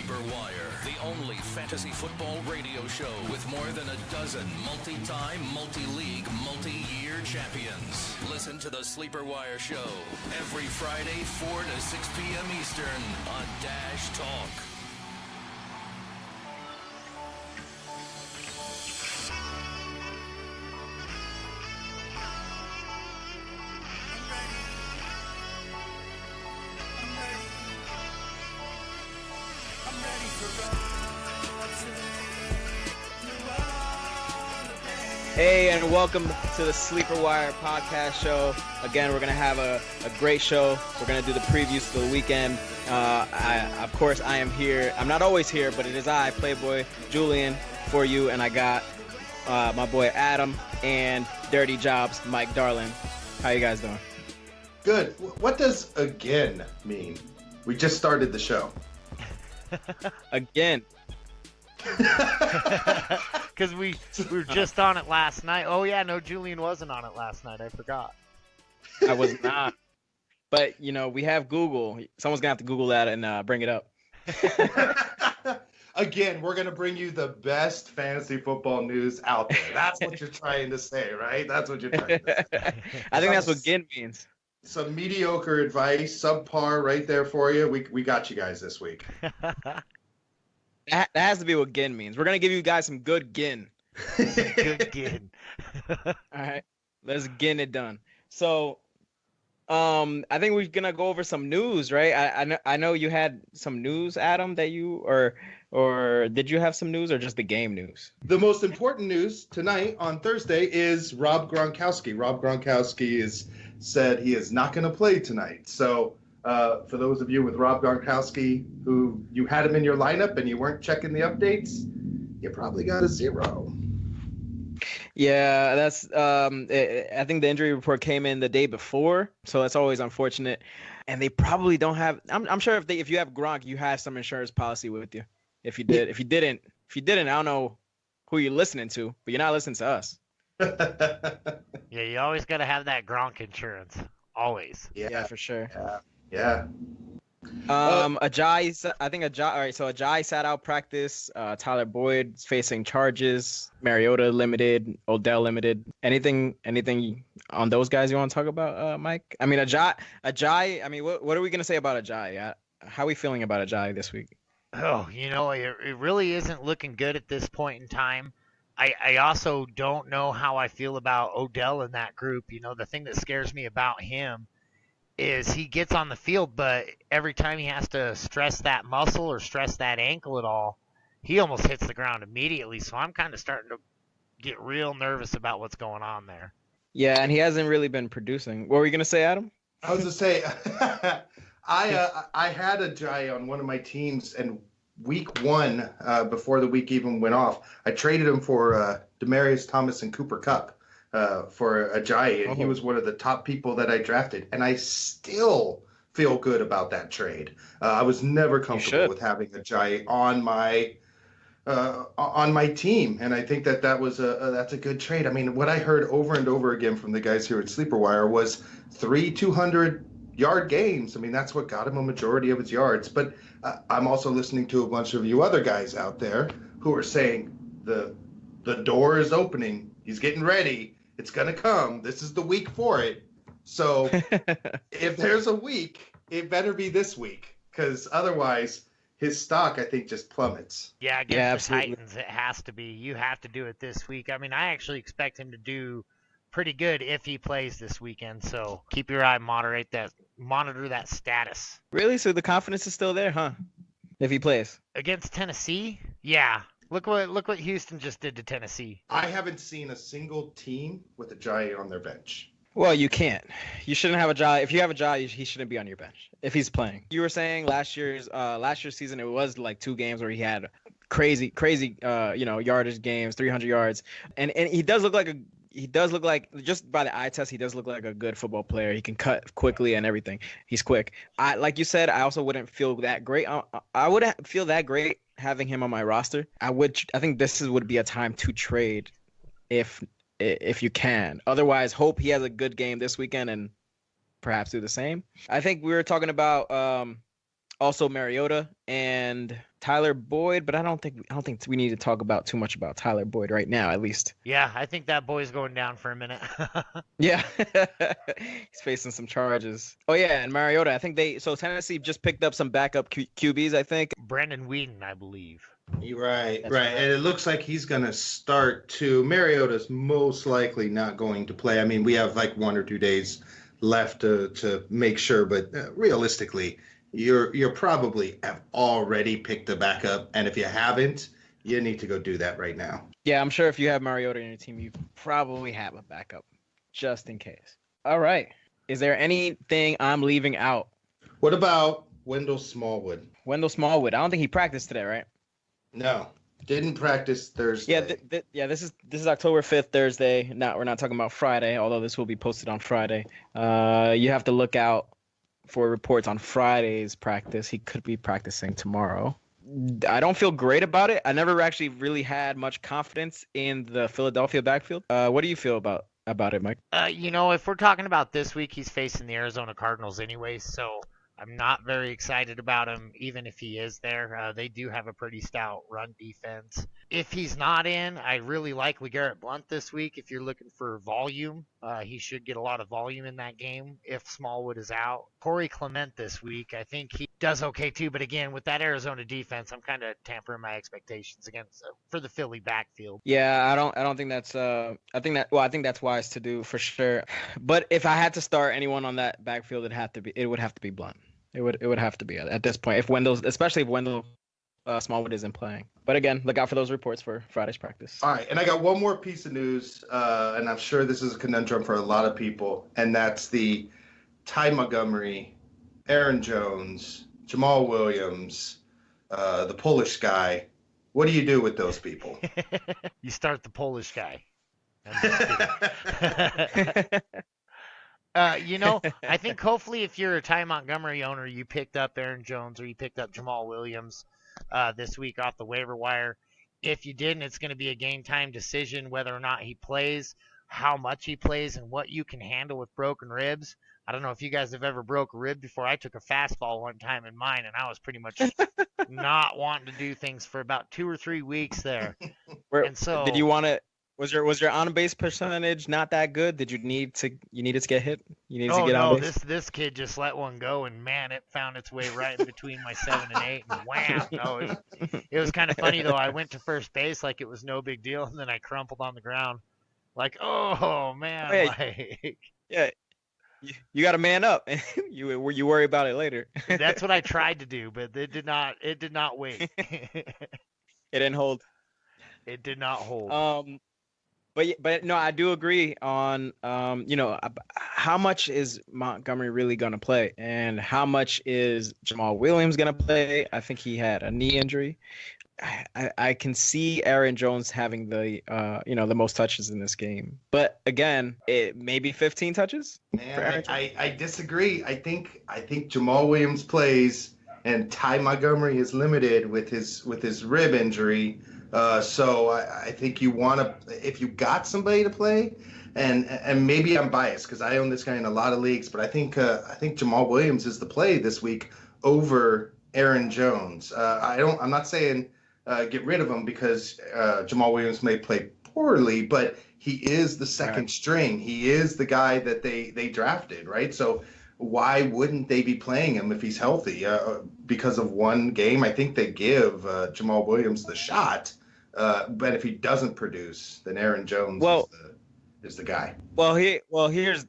Sleeper Wire, the only fantasy football radio show with more than a dozen multi-time, multi-league, multi-year champions. Listen to the Sleeper Wire show every Friday, 4 to 6 p.m. Eastern on Dash Talk. Hey, and welcome to the Sleeper Wire podcast show. Again, we're going to have a great show. We're going to do the previews for the weekend. Of course, I am here. I'm not always here, but it is I, Playboy, Julian, for you. And I got my boy Adam and Dirty Jobs, Mike Darlin. How you guys doing? Good. What does again mean? We just started the show. Again. Because we were just on it last night. Oh, yeah, no, Julian wasn't on it last night. I forgot. I was not. But, you know, we have Google. Someone's going to have to Google that and bring it up. Again, we're going to bring you the best fantasy football news out there. That's what you're trying to say, right? That's what you're trying to say. I think that's what "gin" means. Some mediocre advice, subpar right there for you. We got you guys this week. That has to be what "gin" means. We're going to give you guys some good gin. Good gin. All right. Let's get it done. So, I think we're going to go over some news, right? I know you had some news, Adam, that you or did you have some news or just the game news? The most important news tonight on Thursday is Rob Gronkowski. Rob Gronkowski has said he is not going to play tonight. So, for those of you with Rob Gronkowski who you had him in your lineup and you weren't checking the updates, you probably got a 0. Yeah, that's I think the injury report came in the day before, so that's always unfortunate. And they probably don't have. I'm sure if you have Gronk, you have some insurance policy with you. If you didn't, I don't know who you're listening to, but you're not listening to us. Yeah, you always got to have that Gronk insurance. Always. Yeah, for sure. Yeah. Ajayi. All right, so Ajayi sat out practice. Tyler Boyd's facing charges. Mariota limited. Odell limited. Anything on those guys you want to talk about, Mike? I mean, Ajayi. I mean, what are we gonna say about Ajayi? How are we feeling about Ajayi this week? Oh, it really isn't looking good at this point in time. I also don't know how I feel about Odell in that group. The thing that scares me about him is he gets on the field, but every time he has to stress that muscle or stress that ankle at all, he almost hits the ground immediately. So I'm kind of starting to get real nervous about what's going on there. Yeah, and he hasn't really been producing. What were you going to say, Adam? I was going to say, I had Ajayi on one of my teams, and week 1, before the week even went off, I traded him for Demaryius Thomas and Cooper Kupp. For Ajayi, and he was one of the top people that I drafted, and I still feel good about that trade. I was never comfortable with having Ajayi on my team, and I think that's a good trade. I mean, what I heard over and over again from the guys here at Sleeper Wire was 3 200-yard games. I mean, that's what got him a majority of his yards. But I'm also listening to a bunch of you other guys out there who are saying the door is opening. He's getting ready. It's going to come. This is the week for it. So if there's a week, it better be this week, because otherwise his stock, I think, just plummets. Yeah, against the Titans, it has to be. You have to do it this week. I mean, I actually expect him to do pretty good if he plays this weekend. So keep your eye, monitor that status. Really? So the confidence is still there, huh? If he plays against Tennessee, yeah. Look what Houston just did to Tennessee. I haven't seen a single team with Ajayi on their bench. Well, you can't. You shouldn't have Ajayi. If you have Ajayi, he shouldn't be on your bench if he's playing. You were saying last year's season, it was like 2 games where he had crazy yardage games, 300 yards, and he does look like just by the eye test, he does look like a good football player. He can cut quickly and everything. He's quick. Like you said, I also wouldn't feel that great. I wouldn't feel that great having him on my roster. I think this would be a time to trade if you can. Otherwise, hope he has a good game this weekend and perhaps do the same. I think we were talking about Also Mariota and Tyler Boyd, but I don't think we need to talk about too much about Tyler Boyd right now, at least. Yeah, I think that boy's going down for a minute. Yeah. He's facing some charges. Oh yeah, and Mariota, I think Tennessee just picked up some backup QBs, I think. Brandon Whedon, I believe. You're right, That's right. And it looks like he's going to start too. Mariota's most likely not going to play. I mean, we have like 1 or 2 days left to make sure, but realistically, you're probably have already picked a backup, and if you haven't, you need to go do that right now. Yeah, I'm sure if you have Mariota in your team, you probably have a backup, just in case. All right. Is there anything I'm leaving out? What about Wendell Smallwood? Wendell Smallwood. I don't think he practiced today, right? No, didn't practice Thursday. Yeah. This is October 5th, Thursday. We're not talking about Friday, although this will be posted on Friday. You have to look out for reports on Friday's practice. He could be practicing tomorrow. I don't feel great about it. I never actually really had much confidence in the Philadelphia backfield. What do you feel about it, Mike? If we're talking about this week, he's facing the Arizona Cardinals anyway, so I'm not very excited about him, even if he is there. They do have a pretty stout run defense. If he's not in, I really like LeGarrette Blount this week. If you're looking for volume, he should get a lot of volume in that game if Smallwood is out. Corey Clement this week, I think he does okay too. But again, with that Arizona defense, I'm kind of tampering my expectations for the Philly backfield. Yeah, I don't think that's I think that's wise to do for sure. But if I had to start anyone on that backfield, it would have to be Blount. It would have to be at this point, especially if Wendell Smallwood isn't playing. But again, look out for those reports for Friday's practice. All right, and I got one more piece of news, and I'm sure this is a conundrum for a lot of people, and that's the Ty Montgomery, Aaron Jones, Jamal Williams, the Polish guy. What do you do with those people? You start the Polish guy. I'm just kidding. I think hopefully if you're a Ty Montgomery owner, you picked up Aaron Jones or you picked up Jamal Williams this week off the waiver wire. If you didn't, it's going to be a game time decision whether or not he plays, how much he plays, and what you can handle with broken ribs. I don't know if you guys have ever broke a rib before. I took a fastball one time in mine, and I was pretty much not wanting to do things for about 2 or 3 weeks there. And so, did you want to? Was your on base percentage not that good? Did you needed to get hit? You needed to get on base? This kid just let one go, and man, it found its way right in between my 7 and 8, and wham! No, it was kind of funny though. I went to first base like it was no big deal, and then I crumpled on the ground, like, oh man, yeah. You got to man up. You worry about it later. That's what I tried to do, but it did not wait. It didn't hold. It did not hold. But no, I do agree on how much is Montgomery really gonna play, and how much is Jamal Williams gonna play? I think he had a knee injury. I can see Aaron Jones having the most touches in this game, but again, it maybe 15 touches. Man, I disagree. I think Jamal Williams plays, and Ty Montgomery is limited with his rib injury. So I think you want to, if you got somebody to play, and maybe I'm biased because I own this guy in a lot of leagues, but I think Jamal Williams is the play this week over Aaron Jones. I'm not saying get rid of him because Jamal Williams may play poorly, but he is the second string. He is the guy that they drafted, right? So why wouldn't they be playing him if he's healthy? Because of one game, I think they give Jamal Williams the shot. But if he doesn't produce, then Aaron Jones is the guy.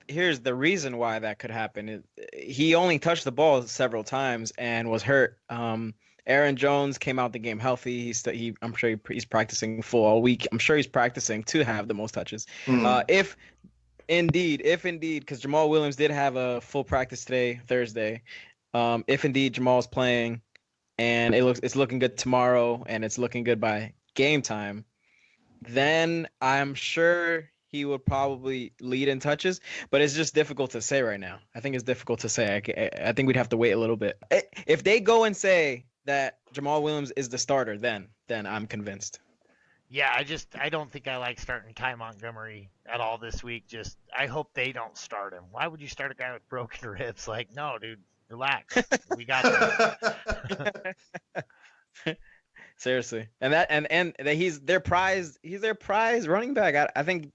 Here's the reason why that could happen. He only touched the ball several times and was hurt. Aaron Jones came out the game healthy. I'm sure he's practicing full all week. I'm sure he's practicing to have the most touches. If indeed, because Jamal Williams did have a full practice today, Thursday. If indeed Jamal's playing, and it's looking good tomorrow, and it's looking good by game time, then I'm sure he would probably lead in touches, but it's just difficult to say right now. I think it's difficult to say. I think we'd have to wait a little bit. If they go and say that Jamal Williams is the starter, then I'm convinced. Yeah, I don't think I like starting Ty Montgomery at all this week. I hope they don't start him. Why would you start a guy with broken ribs? Like, no, dude, Relax. We got this. Seriously, and that he's their prize running back. I think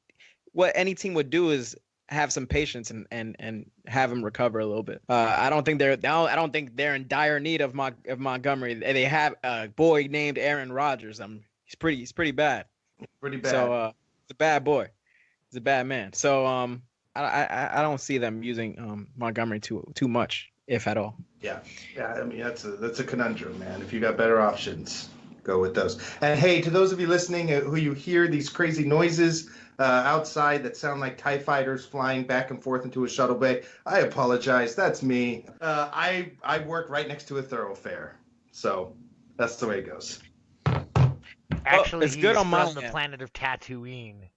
what any team would do is have some patience and have him recover a little bit. I don't think they're in dire need of Montgomery. They have a boy named Aaron Rodgers. He's pretty bad. Pretty bad. So he's a bad boy. He's a bad man. So I don't see them using Montgomery too much, if at all. Yeah. I mean, that's a conundrum, man. If you got better options, go with those. And hey, to those of you listening who you hear these crazy noises outside that sound like TIE fighters flying back and forth into a shuttle bay, I apologize. That's me. I work right next to a thoroughfare, so that's the way it goes. Actually, it's he's good on from my the end. planet of Tatooine.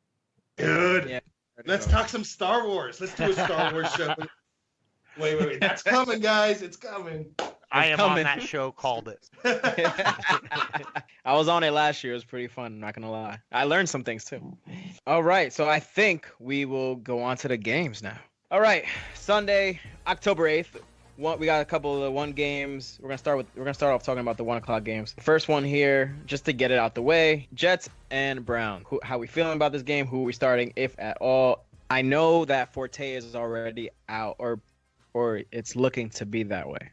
Dude, Yeah. let's talk some Star Wars. Let's do a Star Wars show. Wait. That's coming, guys. It's coming. I am coming. on that show. Called it. I was on it last year. It was pretty fun. Not gonna lie. I learned some things too. All right, so I think we will go on to the games now. All right, Sunday, October 8th. We got a couple of the one games. We're gonna start off talking about the 1 o'clock games. First one here, just to get it out the way: Jets and Browns. How we feeling about this game? Who are we starting, if at all? I know that Forte is already out, or it's looking to be that way.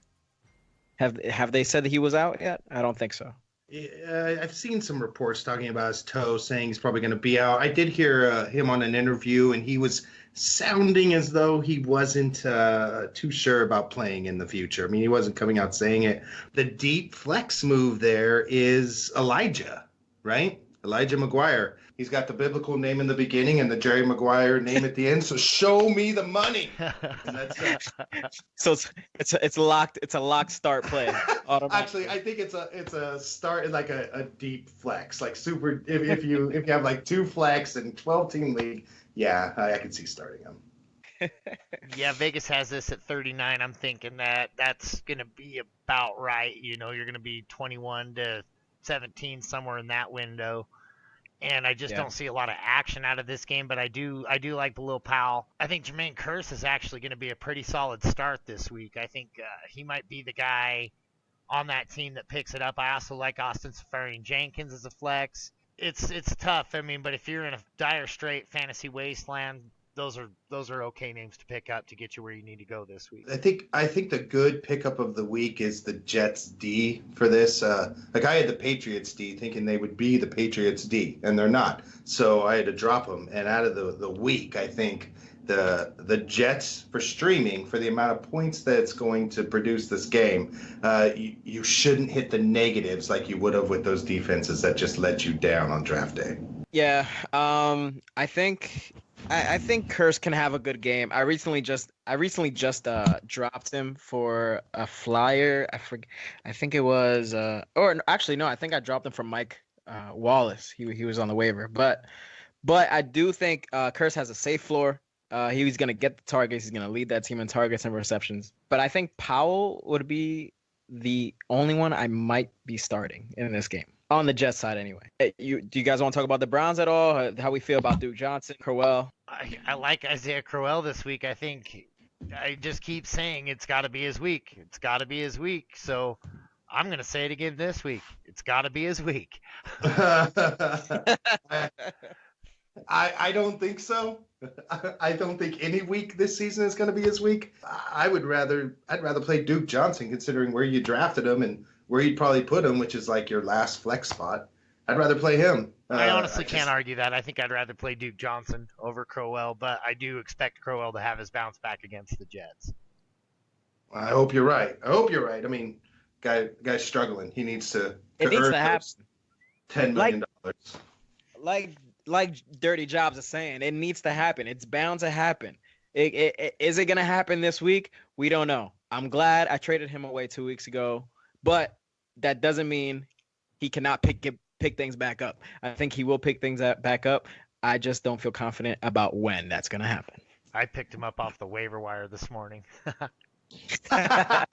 Have they said that he was out yet? I don't think so. Yeah, I've seen some reports talking about his toe, saying he's probably going to be out. I did hear him on an interview, and he was sounding as though he wasn't too sure about playing in the future. I mean, he wasn't coming out saying it. The deep flex move there is Elijah, right? Elijah McGuire. He's got the biblical name in the beginning and the Jerry Maguire name at the end. So show me the money. And that's So it's locked. It's a locked start play. Actually, I think it's a start like a deep flex, like super. If you have like 2 flex and 12-team league, yeah, I can see starting him. Yeah, Vegas has this at 39. I'm thinking that's going to be about right. You know, you're going to be 21 to 17, somewhere in that window. And I just don't see a lot of action out of this game, but I do like Bilal Powell. I think Jermaine Kearse is actually going to be a pretty solid start this week. I think he might be the guy on that team that picks it up. I also like Austin Seferian-Jenkins as a flex. It's tough. I mean, but if you're in a dire straight fantasy wasteland, those are okay names to pick up to get you where you need to go this week. I think the good pickup of the week is the Jets D for this. Like I had the Patriots D thinking they would be the Patriots D, and they're not. So I had to drop them. And out of the week, I think the Jets for streaming, for the amount of points that it's going to produce this game, you shouldn't hit the negatives like you would have with those defenses that just let you down on draft day. Yeah, I think Kearse can have a good game. I recently just dropped him for a flyer. I think it was or actually no, I think I dropped him from Mike Wallace. He was on the waiver, but I do think Kearse has a safe floor. He's gonna get the targets. He's gonna lead that team in targets and receptions. But I think Powell would be the only one I might be starting in this game. On the Jets side, anyway. Do you guys want to talk about the Browns at all? How we feel about Duke Johnson, Crowe? I like Isaiah Crowell this week. I think I just keep saying it's got to be his week. It's got to be his week. So I'm going to say it again this week. It's got to be his week. I don't think so. I don't think any week this season is going to be his week. I'd rather play Duke Johnson, considering where you drafted him and where you'd probably put him, which is like your last flex spot. I'd rather play him. I honestly can't argue that. I think I'd rather play Duke Johnson over Crowell, but I do expect Crowell to have his bounce back against the Jets. I hope you're right. I mean, guy's struggling. He needs to. It needs to happen. $10 million. Like Dirty Jobs is saying, it needs to happen. It's bound to happen. Is it gonna happen this week? We don't know. I'm glad I traded him away 2 weeks ago, but that doesn't mean he cannot pick things back up. I think he will pick things back up. I just don't feel confident about when that's going to happen. I picked him up off the waiver wire this morning. Hey,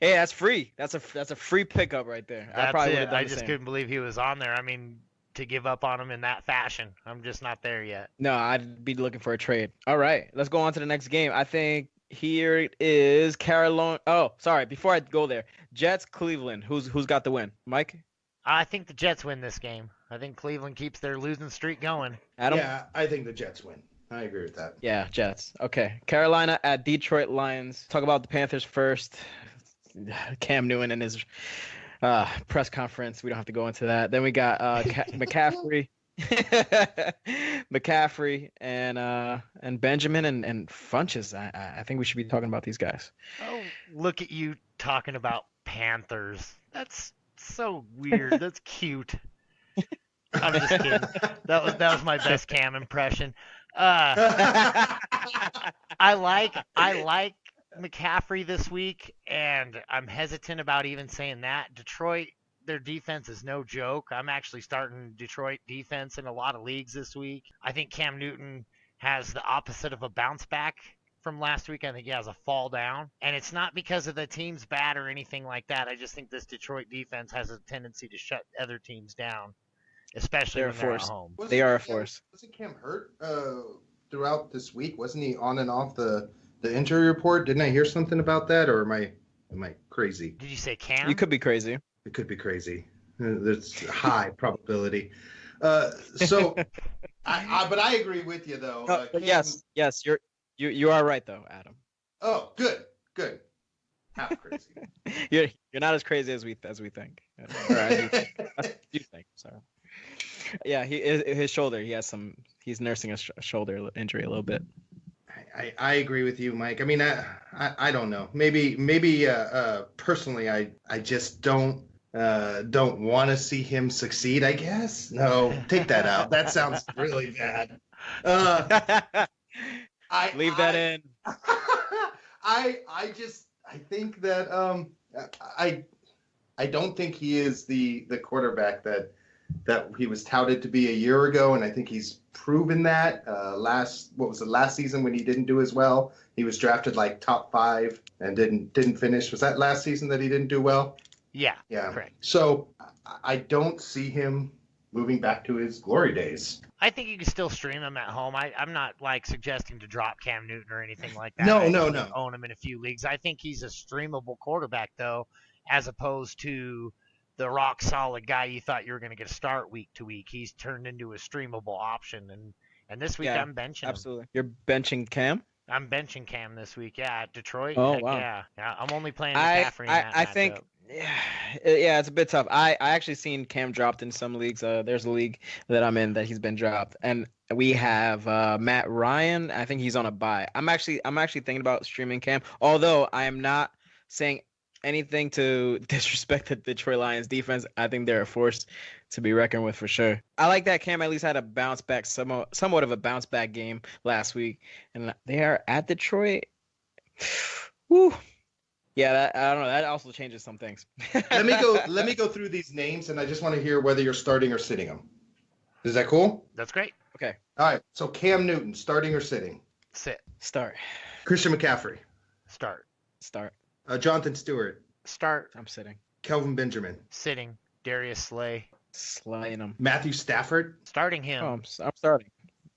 that's free. That's a free pickup right there. I just couldn't believe he was on there. I mean, to give up on him in that fashion, I'm just not there yet. No, I'd be looking for a trade. All right, let's go on to the next game. I think Here it is. Carolina. Oh, sorry. Before I go there, Jets, Cleveland. Who's got the win? Mike? I think the Jets win this game. I think Cleveland keeps their losing streak going. Adam? Yeah, I think the Jets win. I agree with that. Yeah, Jets. Okay. Carolina at Detroit Lions. Talk about the Panthers first. Cam Newton and his press conference. We don't have to go into that. Then we got McCaffrey. McCaffrey and Benjamin and Funches. I think we should be talking about these guys. Oh, look at you talking about Panthers. That's so weird. That's cute. I'm just kidding. That was my best Cam impression. I like McCaffrey this week, and I'm hesitant about even saying that. Detroit, their defense is no joke. I'm actually starting Detroit defense in a lot of leagues this week. I think Cam Newton has the opposite of a bounce back from last week. I think he has a fall down, and it's not because of the team's bad or anything like that. I just think this Detroit defense has a tendency to shut other teams down, especially when they're at home. They are a force. Wasn't Cam hurt throughout this week? Wasn't he on and off the injury report? Didn't I hear something about that, or am I crazy? Did you say Cam? You could be crazy. It could be crazy. There's high probability. But I agree with you though. But yes, you are right though, Adam. Oh, good. Half crazy. You're not as crazy as we think. Or as you think. Sorry. Yeah, his shoulder. He's nursing a shoulder injury a little bit. I agree with you, Mike. I mean, I don't know. Maybe personally, I just don't want to see him succeed. I guess. No, take that out. That sounds really bad. Leave that in. I think that I don't think he is the quarterback that he was touted to be a year ago, and I think he's proven that. Last season when he didn't do as well? He was drafted like top 5 and didn't finish. Was that last season that he didn't do well? Yeah. Correct. So I don't see him moving back to his glory days. I think you can still stream him at home. I'm not like suggesting to drop Cam Newton or anything like that. No. Own him in a few leagues. I think he's a streamable quarterback though, as opposed to the rock solid guy you thought you were going to get a start week to week. He's turned into a streamable option, and this week I'm benching him. Absolutely. You're benching Cam? I'm benching Cam this week. Yeah, at Detroit. Oh, wow. Yeah. I'm only playing McCaffrey in that I think matchup. Yeah, it's a bit tough. I actually seen Cam dropped in some leagues. There's a league that I'm in that he's been dropped, and we have Matt Ryan. I think he's on a bye. I'm actually thinking about streaming Cam, although I am not saying anything to disrespect the Detroit Lions defense. I think they're a force to be reckoned with for sure. I like that Cam at least had a bounce back, somewhat of a bounce back game last week, and they are at Detroit. Woo. Yeah, I don't know. That also changes some things. Let me go through these names, and I just want to hear whether you're starting or sitting them. Is that cool? That's great. Okay. All right. So Cam Newton, starting or sitting? Sit. Start. Christian McCaffrey. Start. Jonathan Stewart. Start. I'm sitting. Kelvin Benjamin. Sitting. Darius Slay. Slaying him. Matthew Stafford. Starting him. Oh, I'm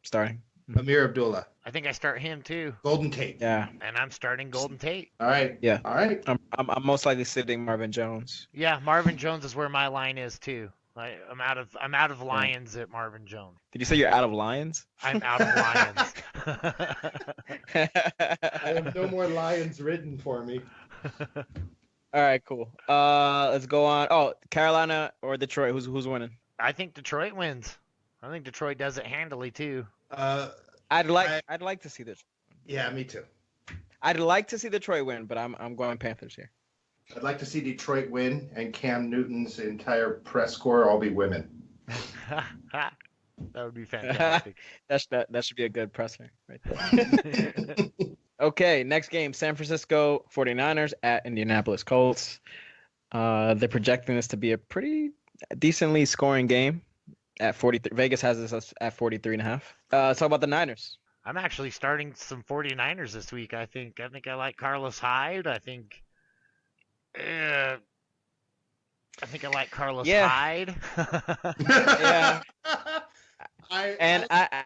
starting. Amir Abdullah. I think I start him too. Golden Tate. Yeah. And I'm starting Golden Tate. All right. Yeah. All right. I'm most likely sitting Marvin Jones. Yeah, Marvin Jones is where my line is too. I'm out of Lions at Marvin Jones. Did you say you're out of Lions? I'm out of Lions. I have no more Lions written for me. All right, cool. Let's go on. Oh, Carolina or Detroit? Who's winning? I think Detroit wins. I think Detroit does it handily too. I'd like to see this. Yeah, me too. I'd like to see Detroit win, but I'm going Panthers here. I'd like to see Detroit win and Cam Newton's entire press corps all be women. That would be fantastic. That should be a good presser right there. Okay, next game, San Francisco 49ers at Indianapolis Colts. They're projecting this to be a pretty decently scoring game at 43. Vegas has this at 43.5. Let's talk about the Niners. I'm actually starting some 49ers this week. I think I like Carlos Hyde. I think I like Carlos Hyde. Yeah. I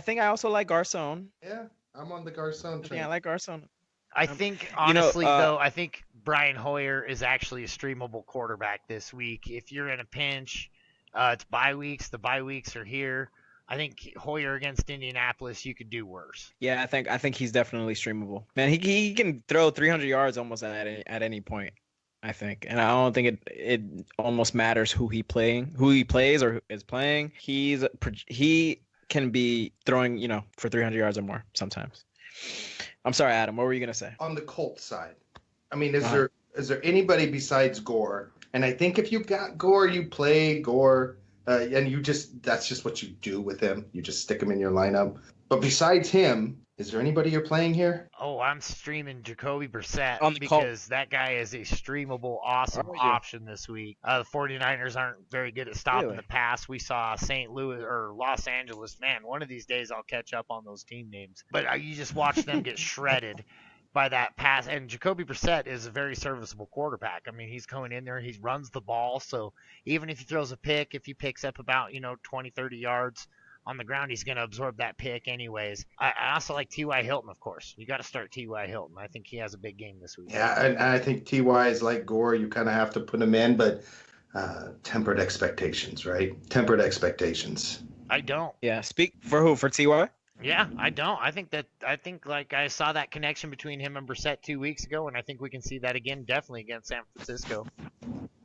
think I also like Garcon. Yeah. I'm on the Garcon train. Yeah, I like Garcon. I think, honestly, though, I think Brian Hoyer is actually a streamable quarterback this week. If you're in a pinch, it's bye weeks. The bye weeks are here. I think Hoyer against Indianapolis, you could do worse. Yeah, I think he's definitely streamable. Man, he can throw 300 yards almost at any point, I think. And I don't think it almost matters who he plays or is playing. He can be throwing, for 300 yards or more sometimes. I'm sorry, Adam. What were you gonna say? On the Colts side, I mean, is there anybody besides Gore? And I think if you got Gore, you play Gore, and that's just what you do with him. You just stick him in your lineup. But besides him, is there anybody you're playing here? Oh, I'm streaming Jacoby Brissett On the because that guy is a streamable, awesome option this week. The 49ers aren't very good at stopping the pass. We saw St. Louis or Los Angeles. Man, one of these days I'll catch up on those team names. But you just watch them get shredded by that pass. And Jacoby Brissett is a very serviceable quarterback. I mean, he's going in there, he runs the ball. So even if he throws a pick, if he picks up about, 20, 30 yards on the ground, he's going to absorb that pick anyways. I also like T.Y. Hilton, of course. You got to start T.Y. Hilton. I think he has a big game this week. Yeah, and I think T.Y. is like Gore. You kind of have to put him in, but tempered expectations, right? Tempered expectations. I don't. Yeah, speak for who? For T.Y.? Yeah, I don't. I think like I saw that connection between him and Brissett 2 weeks ago, and I think we can see that again definitely against San Francisco.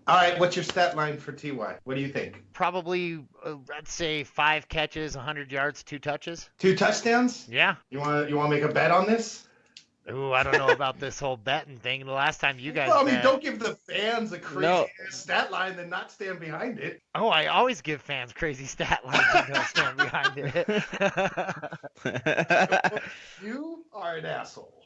All right, what's your stat line for T.Y.? What do you think? Probably, I'd say 5 catches, 100 yards, 2 touches. 2 touchdowns? Yeah. You want to make a bet on this? Ooh, I don't know about this whole betting thing. The last time you guys bet, don't give the fans a crazy stat line and not stand behind it. Oh, I always give fans crazy stat lines and don't stand behind it. You are an asshole.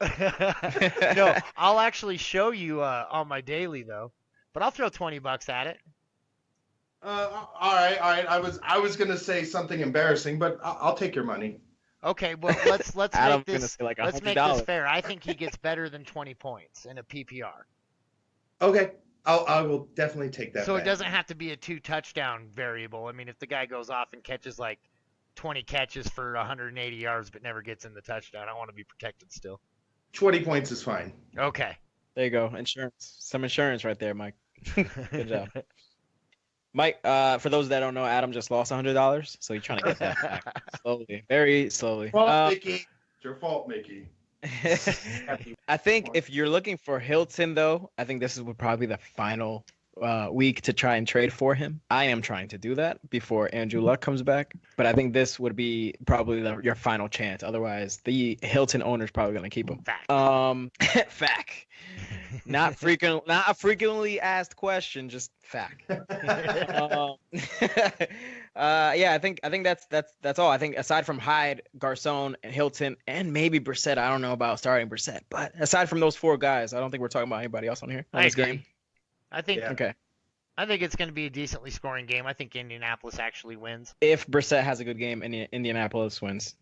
No, I'll actually show you on my daily, though. But I'll throw $20 at it. All right. I was gonna say something embarrassing, but I'll take your money. Okay, well let's make this let's make this fair. I think he gets better than 20 points in a PPR. Okay, I will definitely take that. So it doesn't have to be a 2 touchdown variable. I mean, if the guy goes off and catches like 20 catches for 180 yards but never gets in the touchdown, I want to be protected still. 20 points is fine. Okay. There you go. Insurance. Some insurance right there, Mike. Good job. Mike, for those that don't know, Adam just lost $100, so he's trying to get that back slowly, very slowly. Mickey. It's your fault, Mickey. I think if you're looking for Hilton, though, I think this would probably be the final week to try and trade for him. I am trying to do that before Andrew Luck comes back, but I think this would be probably your final chance. Otherwise, the Hilton owner's probably going to keep him. Fact. Not a frequently asked question, just fact. Yeah, I think that's all. I think aside from Hyde, Garcon, and Hilton, and maybe Brissett, I don't know about starting Brissett, but aside from those 4 guys, I don't think we're talking about anybody else on here on this game. I think okay. I think it's going to be a decently scoring game. I think Indianapolis actually wins. If Brissett has a good game, Indianapolis wins.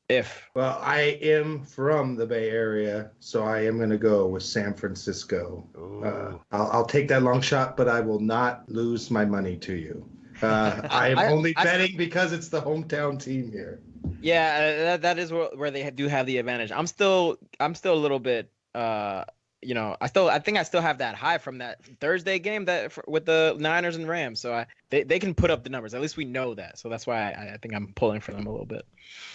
Well, I am from the Bay Area, so I am going to go with San Francisco. I'll take that long shot, but I will not lose my money to you. I am only betting because it's the hometown team here. Yeah, that is where they do have the advantage. I'm still a little bit. I think I still have that high from that Thursday game with the Niners and Rams. So they can put up the numbers. At least we know that. So that's why I think I'm pulling for them a little bit.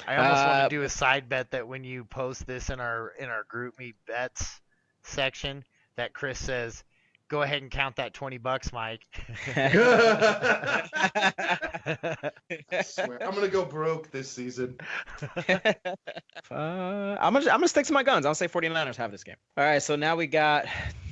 I almost want to do a side bet that when you post this in our group me bets section, that Chris says, "Go ahead and count that $20, Mike." I swear, I'm gonna go broke this season. I'm gonna stick to my guns. I'll say 49ers have this game. All right, so now we got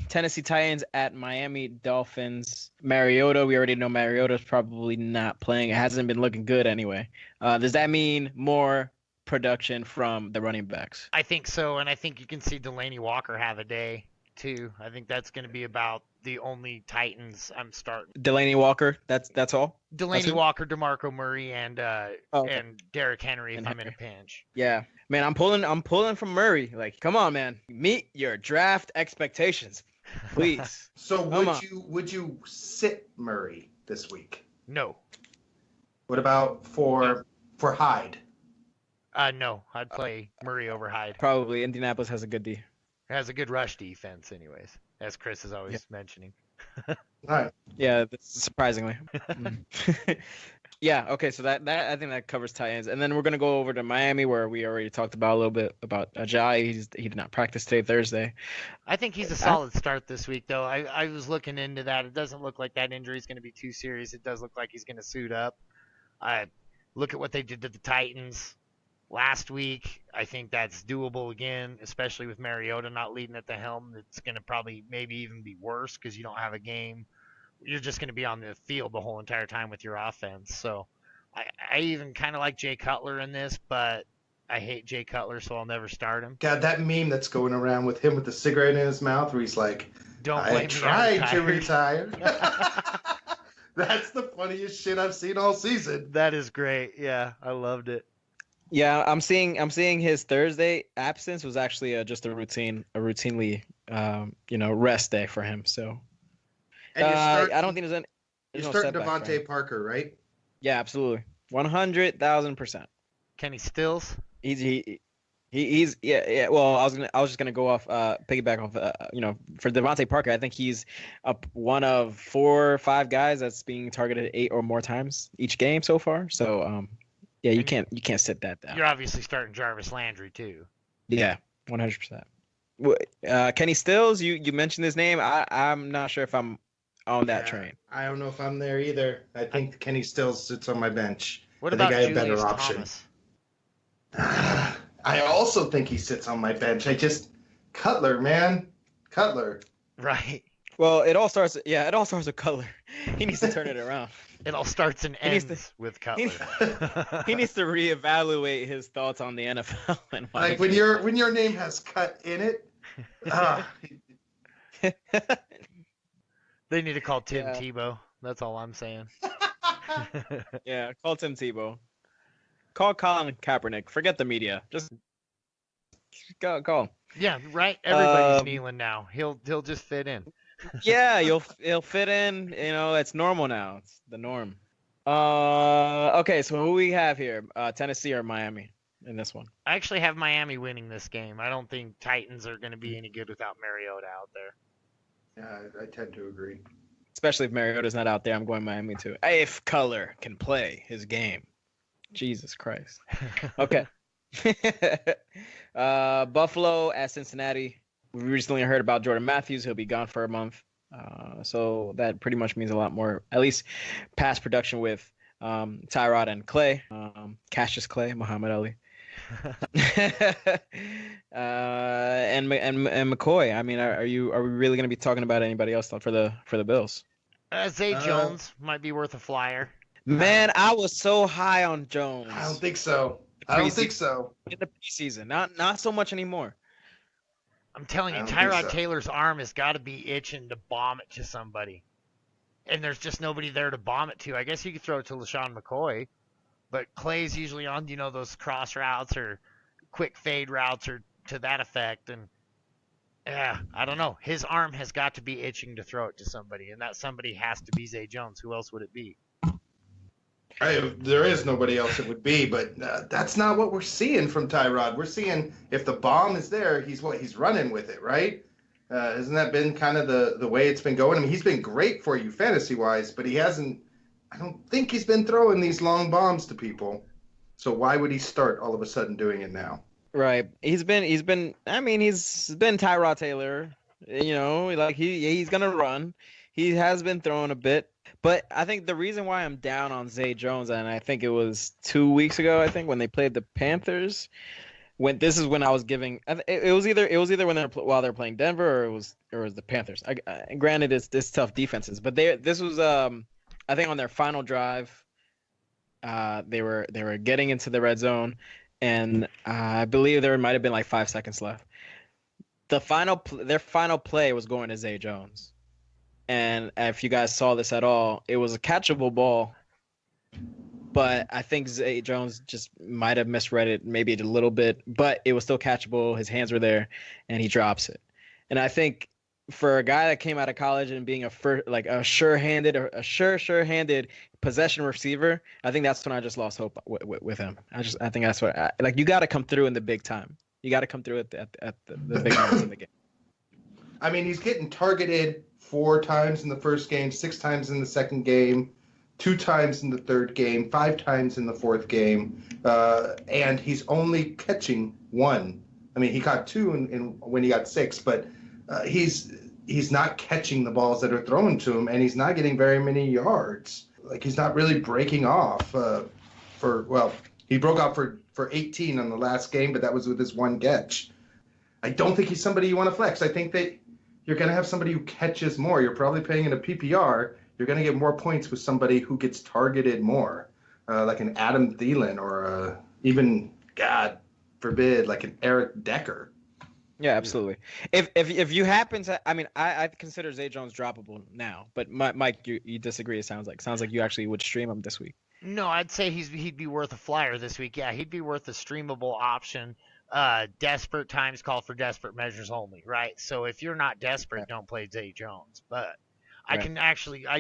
Tennessee Titans at Miami Dolphins. Mariota, we already know Mariota's probably not playing. It hasn't been looking good anyway. Does that mean more production from the running backs? I think so, and I think you can see Delaney Walker have a day too. I think that's going to be about the only Titans I'm starting. Delaney Walker, that's all? Delaney Walker, DeMarco Murray, and Derrick Henry if I'm in a pinch. Yeah. Man, I'm pulling from Murray. Like, come on, man. Meet your draft expectations, please. So would you sit Murray this week? No. What about for Hyde? No, I'd play Murray over Hyde. Probably Indianapolis has a good D. It has a good rush defense, anyways, as Chris is always mentioning. All right. Yeah, surprisingly. Yeah, okay, so that I think that covers tight ends. And then we're gonna go over to Miami, where we already talked about a little bit about Ajayi. He did not practice today, Thursday. I think he's a solid start this week, though. I was looking into that. It doesn't look like that injury is going to be too serious. It does look like he's going to suit up. Look at what they did to the Titans last week. I think that's doable again, especially with Mariota not leading at the helm. It's going to probably maybe even be worse because you don't have a game. You're just going to be on the field the whole entire time with your offense. So I even kind of like Jay Cutler in this, but I hate Jay Cutler, so I'll never start him. God, that meme that's going around with him with the cigarette in his mouth where he's like, I tried to retire. That's the funniest shit I've seen all season. That is great. Yeah, I loved it. Yeah, I'm seeing his Thursday absence was actually just a routinely rest day for him. So I don't think there's any. You're starting Devontae Parker, right? Yeah, absolutely, 100,000%. Kenny Stills. He's yeah. Well, I was just gonna go off piggyback off for Devontae Parker. I think he's one of 4 or 5 guys that's being targeted 8 or more times each game so far. So yeah, you can't sit that down. You're obviously starting Jarvis Landry too. Yeah, 100%. Kenny Stills, you mentioned his name. I'm not sure if I'm on that train. I don't know if I'm there either. I think Kenny Stills sits on my bench. What about I think I have Julius better option. Thomas? I also think he sits on my bench. Cutler, man. Cutler. Right. Well, it all starts with Cutler. He needs to turn it around. It all starts and ends with Cutler. He needs to reevaluate his thoughts on the NFL. And like when your name has cut in it. They need to call Tim Tebow. That's all I'm saying. Yeah, call Tim Tebow. Call Colin Kaepernick. Forget the media. Just call him. Yeah, right. Everybody's kneeling now. He'll just fit in. Yeah, he'll fit in. It's normal now. It's the norm. Okay, so who we have here? Tennessee or Miami in this one? I actually have Miami winning this game. I don't think Titans are going to be any good without Mariota out there. Yeah, I tend to agree. Especially if Mariota's not out there, I'm going Miami too. If Cutler can play his game. Jesus Christ. Okay. Buffalo at Cincinnati. We recently heard about Jordan Matthews. He'll be gone for a month. So that pretty much means a lot more, at least pass production with Tyrod and Clay. Cassius Clay, Muhammad Ali. And McCoy. I mean, are we really going to be talking about anybody else for the Bills? Zay Jones might be worth a flyer. Man, I was so high on Jones. I don't think so. In the preseason, not so much anymore. I'm telling you, Tyrod Taylor's arm has got to be itching to bomb it to somebody, and there's just nobody there to bomb it to. I guess you could throw it to LaShawn McCoy, but Clay's usually on those cross routes or quick fade routes or to that effect, and I don't know. His arm has got to be itching to throw it to somebody, and that somebody has to be Zay Jones. Who else would it be? There is nobody else it would be, but that's not what we're seeing from Tyrod. We're seeing if the bomb is there, he's running with it, right? Hasn't that been kind of the way it's been going? I mean, he's been great for you fantasy-wise, but he hasn't – I don't think he's been throwing these long bombs to people. So why would he start all of a sudden doing it now? Right. He's been Tyrod Taylor, he's going to run. He has been throwing a bit. But I think the reason why I'm down on Zay Jones, and I think it was 2 weeks ago, I think when they played the Panthers, when I was giving, it was either when while they're playing Denver or it was the Panthers. Granted, it's tough defenses, but this was I think on their final drive, they were getting into the red zone, and I believe there might have been like 5 seconds left. Their final play was going to Zay Jones. And if you guys saw this at all, it was a catchable ball, but I think Zay Jones just might have misread it maybe a little bit, but it was still catchable. His hands were there, and he drops it. And I think for a guy that came out of college and being a sure-handed possession receiver, I think that's when I just lost hope with him. I think that's what you got to come through in the big time. You got to come through at the big moments in the game. I mean, he's getting targeted 4 times in the first game, 6 times in the second game, 2 times in the third game, 5 times in the fourth game, and he's only catching 1. I mean, he caught 2 in when he got 6, but he's not catching the balls that are thrown to him, and he's not getting very many yards. Like, he's not really breaking off he broke off for 18 on the last game, but that was with his 1 catch. I don't think he's somebody you want to flex. I think that you're going to have somebody who catches more. You're probably paying in a PPR. You're going to get more points with somebody who gets targeted more, like an Adam Thielen or even, God forbid, like an Eric Decker. Yeah, absolutely. If you happen to, I mean, I consider Zay Jones droppable now, but Mike, you disagree. It sounds like you actually would stream him this week. No, I'd say he'd be worth a flyer this week. Yeah, he'd be worth a streamable option. Desperate times call for desperate measures only, right? So if you're not desperate, don't play Zay Jones. But I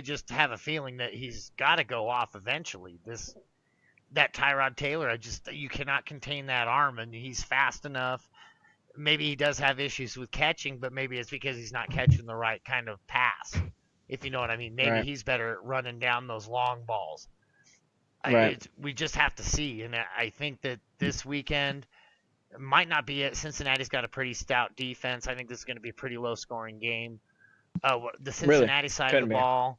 just have a feeling that he's got to go off eventually. That Tyrod Taylor, you cannot contain that arm, and he's fast enough. Maybe he does have issues with catching, but maybe it's because he's not catching the right kind of pass, if you know what I mean. Maybe he's better at running down those long balls. We just have to see, and I think that this weekend might not be it. Cincinnati's got a pretty stout defense. I think this is going to be a pretty low-scoring game. The Cincinnati side of the ball,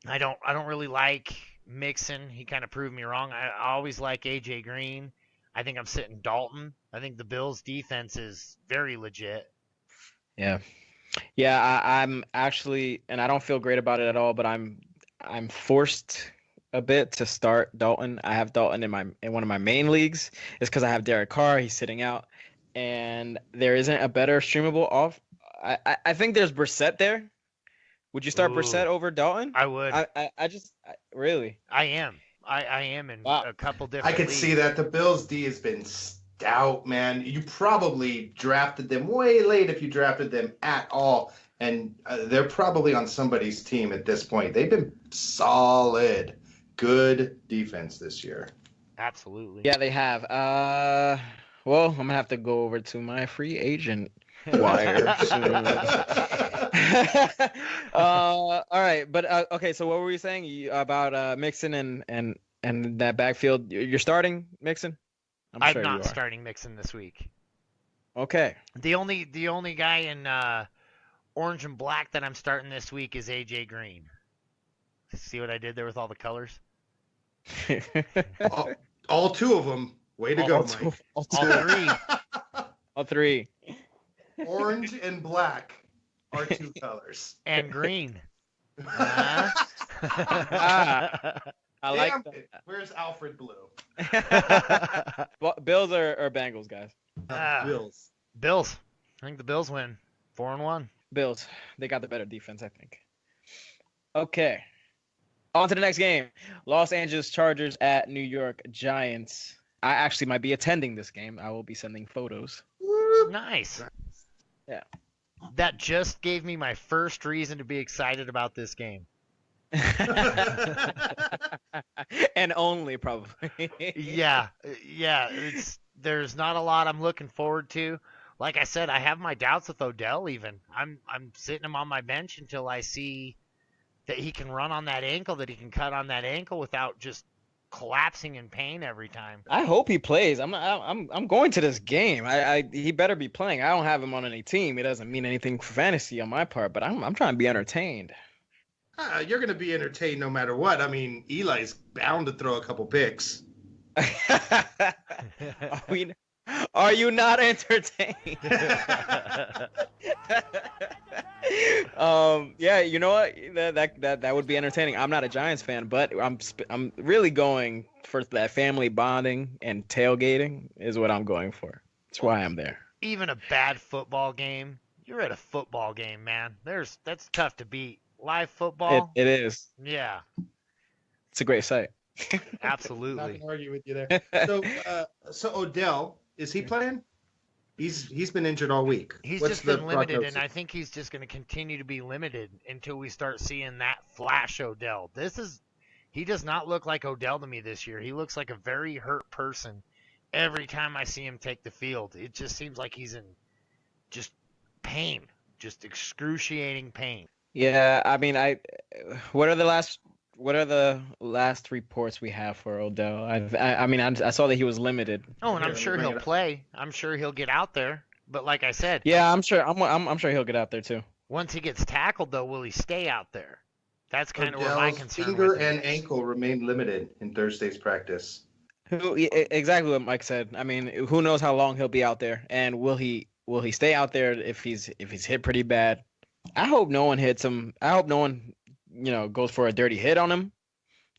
I don't really like Mixon. He kind of proved me wrong. I always like A.J. Green. I think I'm sitting Dalton. I think the Bills' defense is very legit. Yeah, I'm actually, and I don't feel great about it at all. But I'm forced a bit to start Dalton. I have Dalton in one of my main leagues. It's because I have Derek Carr. He's sitting out, and there isn't a better streamable off. I think there's Brissett there. Would you start Brissett over Dalton? I would. Really. I am. I am in a couple different I could leagues. see that. The Bills' D has been stout, man. You probably drafted them way late if you drafted them at all. And they're probably on somebody's team at this point. They've been solid. Good defense this year. Absolutely. Yeah, they have. Well, I'm going to have to go over to my free agent wire soon. All right, but okay. So what were you saying about Mixon and that backfield? You're starting Mixon? I'm sure not starting Mixon this week. Okay. The only guy in orange and black that I'm starting this week is AJ Green. See what I did there with all the colors? all 2 of them. Way to go, Mike. All 3. All 3. Orange and black are 2 colors. And green. I like that. Where's Alfred Blue? Bills or Bengals, guys? Bills. Bills. I think the Bills win 4-1. Bills. They got the better defense, I think. Okay. On to the next game. Los Angeles Chargers at New York Giants. I actually might be attending this game. I will be sending photos. Nice. Yeah. That just gave me my first reason to be excited about this game. And only probably. Yeah. There's not a lot I'm looking forward to. Like I said, I have my doubts with Odell even. I'm sitting him on my bench until I see that he can run on that ankle, that he can cut on that ankle without just collapsing in pain every time. I hope he plays. I'm going to this game. He better be playing. I don't have him on any team. It doesn't mean anything for fantasy on my part, but I'm trying to be entertained. You're going to be entertained no matter what. I mean, Eli's bound to throw a couple picks. Are you not entertained? Yeah, you know what? That would be entertaining. I'm not a Giants fan, but I'm really going for that family bonding and tailgating is what I'm going for. That's why I'm there. Even a bad football game, you're at a football game, man. That's tough to beat. Live football. It is. Yeah. It's a great sight. Absolutely. Not gonna argue with you there. So Odell, is he playing? He's been injured all week. He's What's just been the limited, prognosis? and I think he's just going to continue to be limited until we start seeing that flash Odell. He does not look like Odell to me this year. He looks like a very hurt person every time I see him take the field. It just seems like he's in just pain, just excruciating pain. Yeah, I mean, what are the last reports we have for Odell? I saw that he was limited. Oh, and I'm Here, sure let me he'll bring it up. play. I'm sure he'll get out there. But like I said, Yeah, I'm sure. I'm sure he'll get out there too. once he gets tackled, though, will he stay out there? That's kind of where my Odell's concern finger with him and is. ankle remain limited in Thursday's practice. Exactly what Mike said. I mean, who knows how long he'll be out there, and will he stay out there if he's hit pretty bad? I hope no one hits him. I hope no one, goes for a dirty hit on him,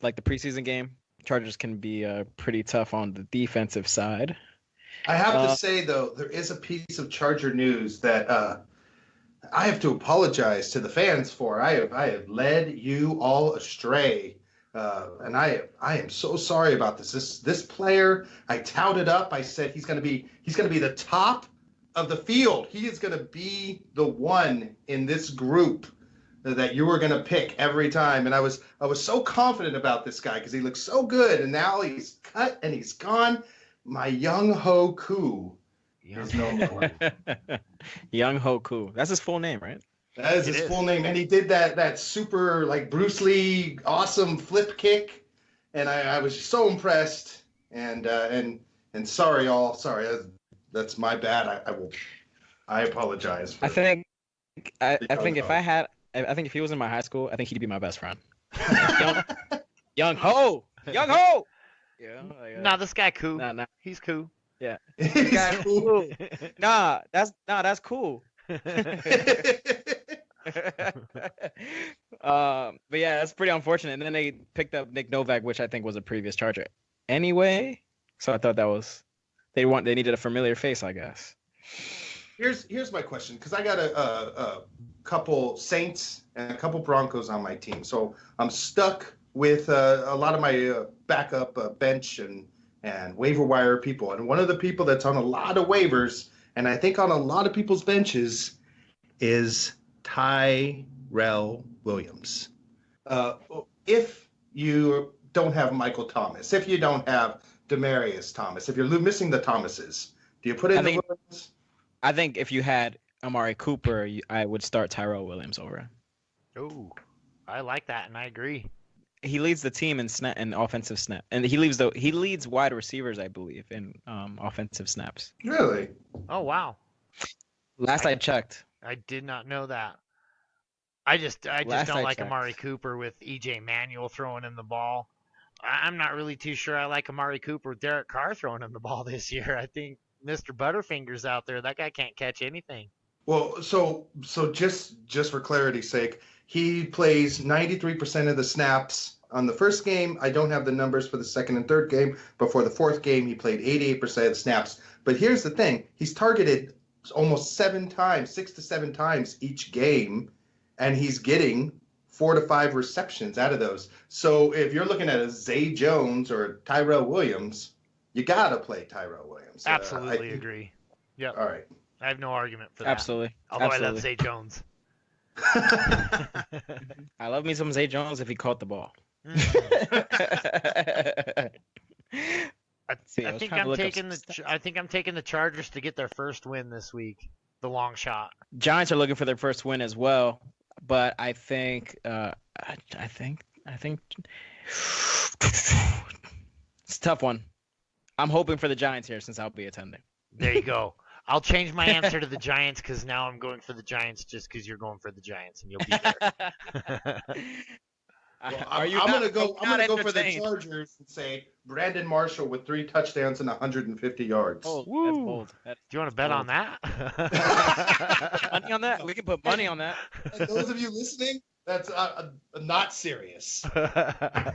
like the preseason game. Chargers can be pretty tough on the defensive side. I have to say, though, there is a piece of Charger news that I have to apologize to the fans for. I have led you all astray, and I am so sorry about this. This player, I touted up. I said he's going to be the top of the field. He is going to be the one in this group that you were going to pick every time. And I was so confident about this guy because he looks so good, and now he's cut and he's gone. My Young Ho Koo is no more. Young Hoku. That's his full name, right? That is his full name, and he did that super like Bruce Lee awesome flip kick, and I was so impressed. And sorry, all sorry, that's my bad. I apologize. I think if he was in my high school, I think he'd be my best friend. Young Ho. Yeah. Nah, this guy cool. Nah. He's cool. Yeah. He's cool. That's cool. But yeah, that's pretty unfortunate. And then they picked up Nick Novak, which I think was a previous Charger. Anyway, so I thought that was they needed a familiar face, I guess. Here's my question, because I got a couple Saints and a couple Broncos on my team, so I'm stuck with a lot of my backup bench and waiver wire people. And one of the people that's on a lot of waivers, and I think on a lot of people's benches, is Tyrell Williams. If you don't have Michael Thomas, if you don't have Demaryius Thomas, if you're missing the Thomases, do you put in the Williams? I think if you had Amari Cooper, I would start Tyrell Williams over him. Ooh, I like that, and I agree. He leads the team in offensive snap, and he leads wide receivers, I believe, in offensive snaps. Really? Oh, wow. Last I checked. I did not know that. I just don't like checked. Amari Cooper with E.J. Manuel throwing him the ball. I'm not really too sure I like Amari Cooper with Derek Carr throwing him the ball this year. I think Mr. Butterfingers out there, that guy can't catch anything. Well, so just for clarity's sake, he plays 93% of the snaps on the first game. I don't have the numbers for the second and third game, but for the fourth game, he played 88% of the snaps. But here's the thing. He's targeted almost 6 to 7 times each game, and he's getting 4 to 5 receptions out of those. So if you're looking at a Zay Jones or Tyrell Williams, you got to play Tyrell Williams. Absolutely agree. Yep. All right. I have no argument for that. Absolutely. Although I love Zay Jones. I love me some Zay Jones if he caught the ball. I think I'm taking the Chargers to get their first win this week. The long shot. Giants are looking for their first win as well, but I think it's a tough one. I'm hoping for the Giants here since I'll be attending. There you go. I'll change my answer to the Giants because now I'm going for the Giants just because you're going for the Giants and you'll be there. Well, I'm gonna go for the Chargers and say Brandon Marshall with 3 touchdowns and 150 yards. Oh, Woo. that's bold. Do you want to bet on that? Money on that? We can put money on that. And those of you listening, that's not serious. I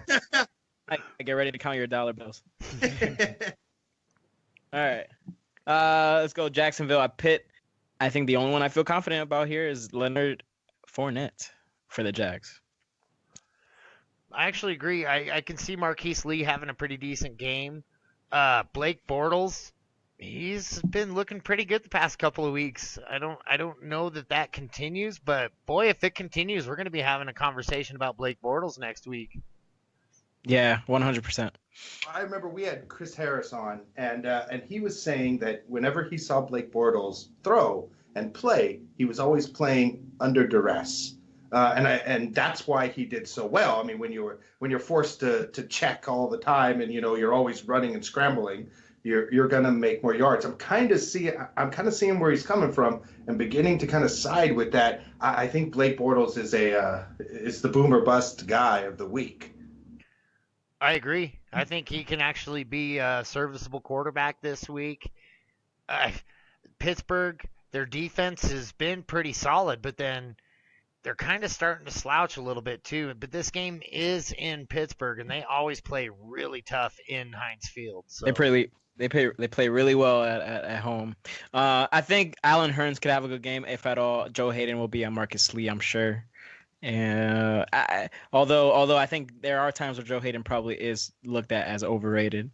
get ready to count your dollar bills. All right. Let's go Jacksonville at Pitt. I think the only one I feel confident about here is Leonard Fournette for the Jags. I actually agree. I can see Marquise Lee having a pretty decent game. Blake Bortles He's been looking pretty good the past couple of weeks. I don't know that continues, but boy, if it continues, we're going to be having a conversation about Blake Bortles next week. Yeah, 100%. I remember we had Chris Harris on, and he was saying that whenever he saw Blake Bortles throw and play, he was always playing under duress, and that's why he did so well. I mean, when you're forced to check all the time, and you're always running and scrambling, you're gonna make more yards. I'm kind of seeing where he's coming from, and beginning to kind of side with that. I think Blake Bortles is the boom or bust guy of the week. I agree. I think he can actually be a serviceable quarterback this week. Pittsburgh, their defense has been pretty solid, but then they're kind of starting to slouch a little bit too. But this game is in Pittsburgh, and they always play really tough in Heinz Field. So. They play really well at home. I think Allen Hurns could have a good game if at all. Joe Hayden will be on Marcus Lee, I'm sure. And although I think there are times where Joe Hayden probably is looked at as overrated,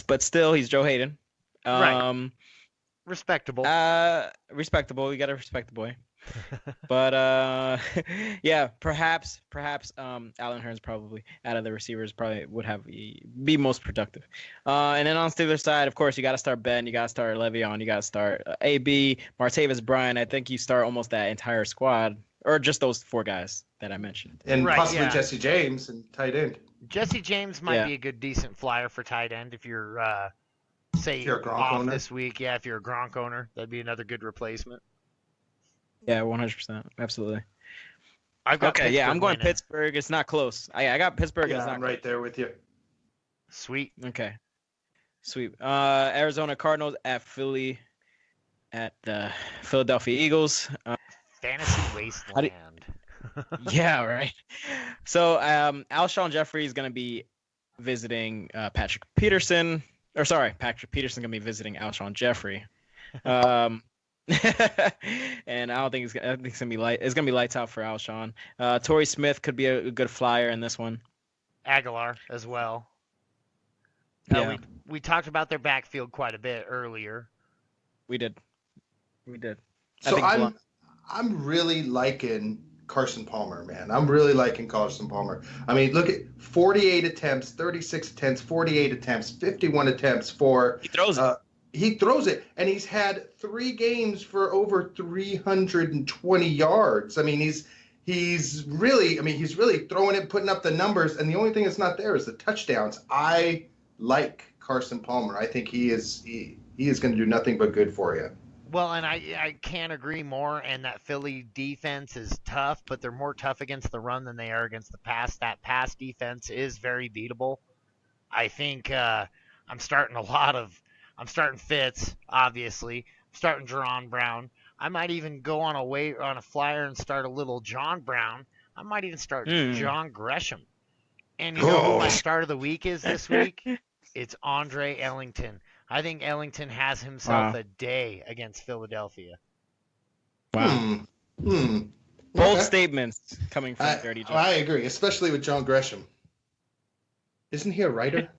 but still he's Joe Hayden. Right. Respectable. Respectable. You gotta respect the boy. But yeah, perhaps Allen Hurns probably out of the receivers probably would be most productive. And then on Steelers side, of course, you got to start Ben, you got to start Le'Veon, you got to start AB, Martavis Bryant. I think you start almost that entire squad, or just those four guys that I mentioned, and possibly Jesse James and tight end. Jesse James might be a good decent flyer for tight end if you're say if you're a Gronk off owner. This week. Yeah, if you're a Gronk owner, that'd be another good replacement. Yeah, 100%, absolutely. I've got okay. Yeah, I'm going winning. Pittsburgh. It's not close. I got Pittsburgh. Yeah, it's not I'm right there with you. Sweet. Okay. Sweet. Arizona Cardinals at Philly, at the Philadelphia Eagles. Fantasy wasteland. Yeah, right. So Alshon Jeffrey is going to be visiting Patrick Peterson. Patrick Peterson going to be visiting Alshon Jeffrey. And I think it's going to be light. It's going to be lights out for Alshon. Torrey Smith could be a good flyer in this one. Aguilar as well. Yeah. We talked about their backfield quite a bit earlier. We did. So I'm really liking Carson Palmer, man. I'm really liking Carson Palmer. I mean, look at 48 attempts, 36 attempts, 48 attempts, 51 attempts for. He throws it. He throws it, and he's had 3 games for over 320 yards. I mean, he's really throwing it, putting up the numbers, and the only thing that's not there is the touchdowns. I like Carson Palmer. I think he is going to do nothing but good for you. Well, and I can't agree more. And that Philly defense is tough, but they're more tough against the run than they are against the pass. That pass defense is very beatable. I think I'm starting Fitz, obviously. I'm starting Jerron Brown. I might even go on a flyer and start a little John Brown. I might even start John Gresham. And you know who my start of the week is this week? It's Andre Ellington. I think Ellington has himself a day against Philadelphia. Wow. Bold statements coming from Dirty John. I agree, especially with John Gresham. Isn't he a writer?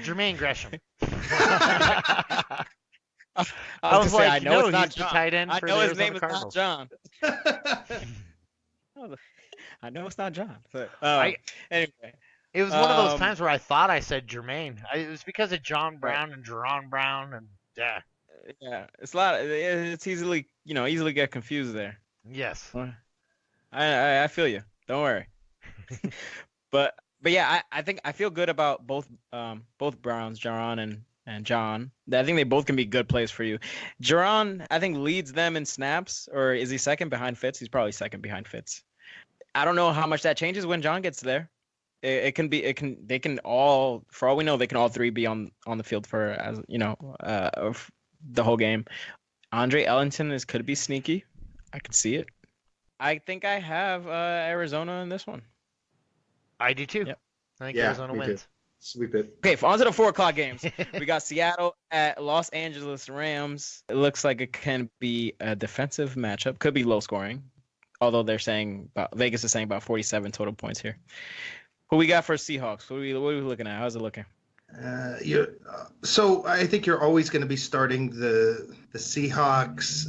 Jermaine Gresham. I was like, I know it's not John. Tight end I for know the his name is Cardinals. not John. I know it's not John. But, anyway. It was one of those times where I thought I said Jermaine. It was because of John Brown and Jerron Brown and yeah, it's a lot. It's easily get confused there. Yes. I feel you. Don't worry. but yeah, I think I feel good about both Browns, Jerron and John. I think they both can be good plays for you. Jerron, I think, leads them in snaps, or is he second behind Fitz? He's probably second behind Fitz. I don't know how much that changes when John gets there. They can all, for all we know, they can all three be on the field for the whole game. Andre Ellington could be sneaky. I could see it. I think I have Arizona in this one. I do too. Yep. I think Arizona wins. Sweep it. Okay, on to the 4:00 games. We got Seattle at Los Angeles Rams. It looks like it can be a defensive matchup. Could be low scoring, although Vegas is saying about 47 total points here. Who we got for Seahawks? What are we looking at? How's it looking? So I think you're always going to be starting the Seahawks.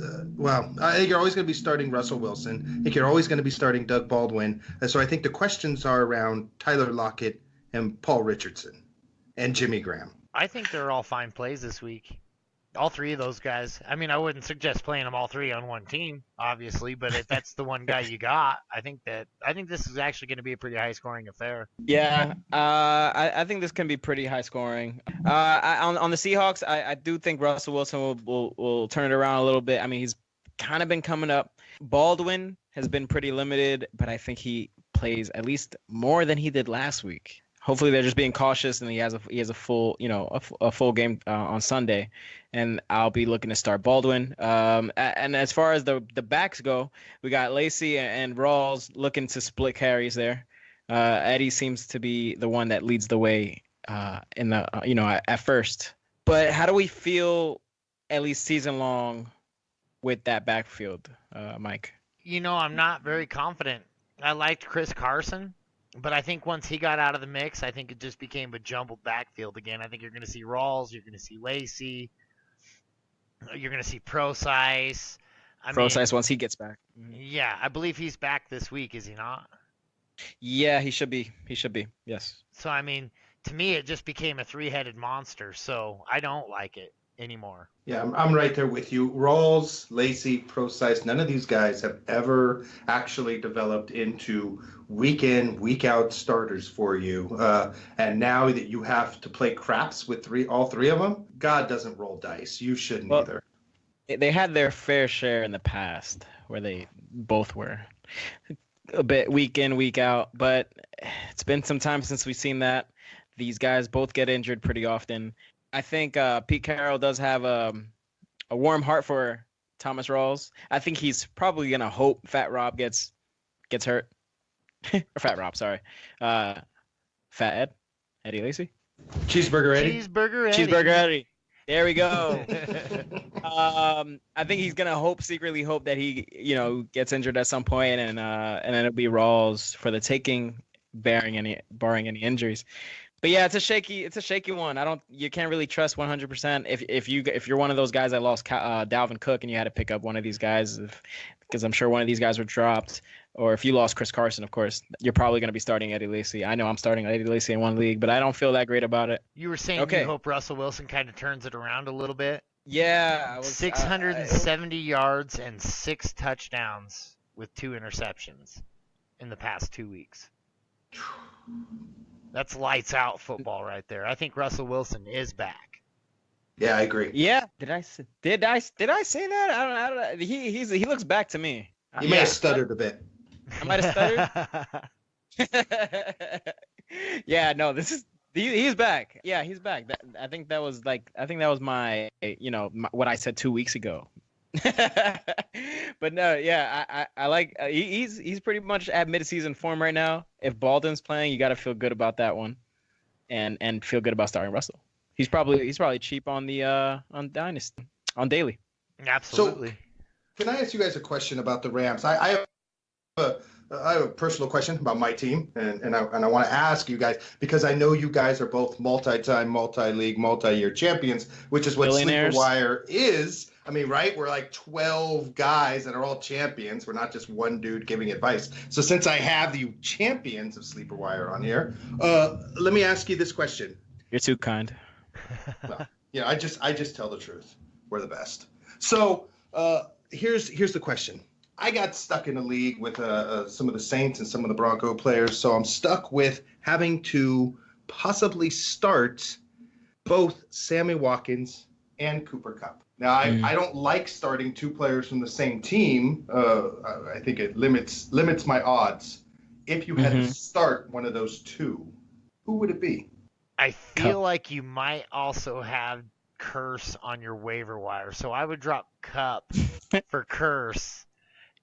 I think you're always going to be starting Russell Wilson. I think you're always going to be starting Doug Baldwin. So I think the questions are around Tyler Lockett and Paul Richardson and Jimmy Graham. I think they're all fine plays this week. All three of those guys. I mean, I wouldn't suggest playing them all three on one team, obviously, but if that's the one guy you got, I think this is actually going to be a pretty high-scoring affair. Yeah, I think this can be pretty high-scoring. On the Seahawks, I do think Russell Wilson will turn it around a little bit. I mean, he's kind of been coming up. Baldwin has been pretty limited, but I think he plays at least more than he did last week. Hopefully they're just being cautious and he has a full a full game on Sunday, and I'll be looking to start Baldwin. And as far as the backs go, we got Lacey and Rawls looking to split carries there. Eddie seems to be the one that leads the way in the at first. But how do we feel at least season long with that backfield, Mike? I'm not very confident. I liked Chris Carson. But I think once he got out of the mix, I think it just became a jumbled backfield again. I think you're going to see Rawls, you're going to see Lacey, you're going to see Procise. Procise once he gets back. Mm-hmm. Yeah, I believe he's back this week, is he not? Yeah, he should be. He should be, yes. So, I mean, to me, it just became a three-headed monster, so I don't like it anymore. Yeah, I'm right there with you. Rawls, Lacey, Procise, none of these guys have ever actually developed into week in, week out starters for you. And now that you have to play craps with all three of them, God doesn't roll dice. You shouldn't either. They had their fair share in the past where they both were a bit week in, week out. But it's been some time since we've seen that. These guys both get injured pretty often. I think Pete Carroll does have a warm heart for Thomas Rawls. I think he's probably gonna hope Fat Rob gets hurt. Or Fat Rob, sorry. Fat Eddie Lacy. Cheeseburger Eddie. Cheeseburger Eddie. There we go. I think he's gonna secretly hope that he gets injured at some point, and then it'll be Rawls for the taking, barring any injuries. But yeah, it's a shaky one. You can't really trust 100% if you're one of those guys that lost Dalvin Cook and you had to pick up one of these guys because I'm sure one of these guys were dropped, or if you lost Chris Carson, of course, you're probably going to be starting Eddie Lacy. I know I'm starting Eddie Lacy in one league, but I don't feel that great about it. You were saying you hope Russell Wilson kind of turns it around a little bit. Yeah, 670 yards and 6 touchdowns with 2 interceptions in the past 2 weeks. That's lights out football right there. I think Russell Wilson is back. Yeah, I agree. Yeah, did I say that? I don't know. He looks back to me. You may have stuttered a bit. I might have stuttered. Yeah, no, he's back. Yeah, he's back. I think that was my what I said 2 weeks ago. But no, yeah, I like he's pretty much at mid-season form right now. If Baldwin's playing, you got to feel good about that one, and feel good about starting Russell. He's probably cheap on the on Dynasty on daily. Absolutely. So, can I ask you guys a question about the Rams? I have a personal question about my team, and I want to ask you guys because I know you guys are both multi-time, multi-league, multi-year champions, which is what Sleeper Wire is. I mean, right? We're like 12 guys that are all champions. We're not just one dude giving advice. So since I have the champions of Sleeper Wire on here, let me ask you this question. You're too kind. Well, I just tell the truth. We're the best. So here's the question. I got stuck in a league with some of the Saints and some of the Bronco players, so I'm stuck with having to possibly start both Sammy Watkins and Cooper Kupp. Now, I don't like starting 2 players from the same team. I think it limits my odds. If you had to start one of those 2, who would it be? I feel like you might also have Curse on your waiver wire, so I would drop Kupp for Curse.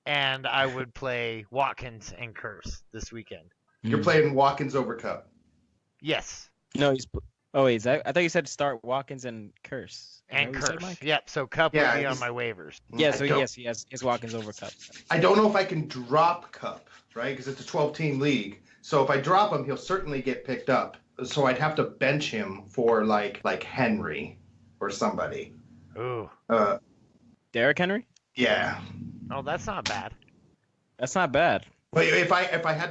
And I would play Watkins and Curse this weekend. You're playing Watkins over Kupp? Yes. No, I thought you said start Watkins and Curse. And Curse. Yep, so Kupp would be on my waivers. Yeah, so yes, he has Watkins over Kupp. I don't know if I can drop Kupp, right? Because it's a 12-team league. So if I drop him, he'll certainly get picked up so I'd have to bench him for like Henry or somebody. Ooh. Derrick Henry? Yeah. Oh, that's not bad. That's not bad. But if I had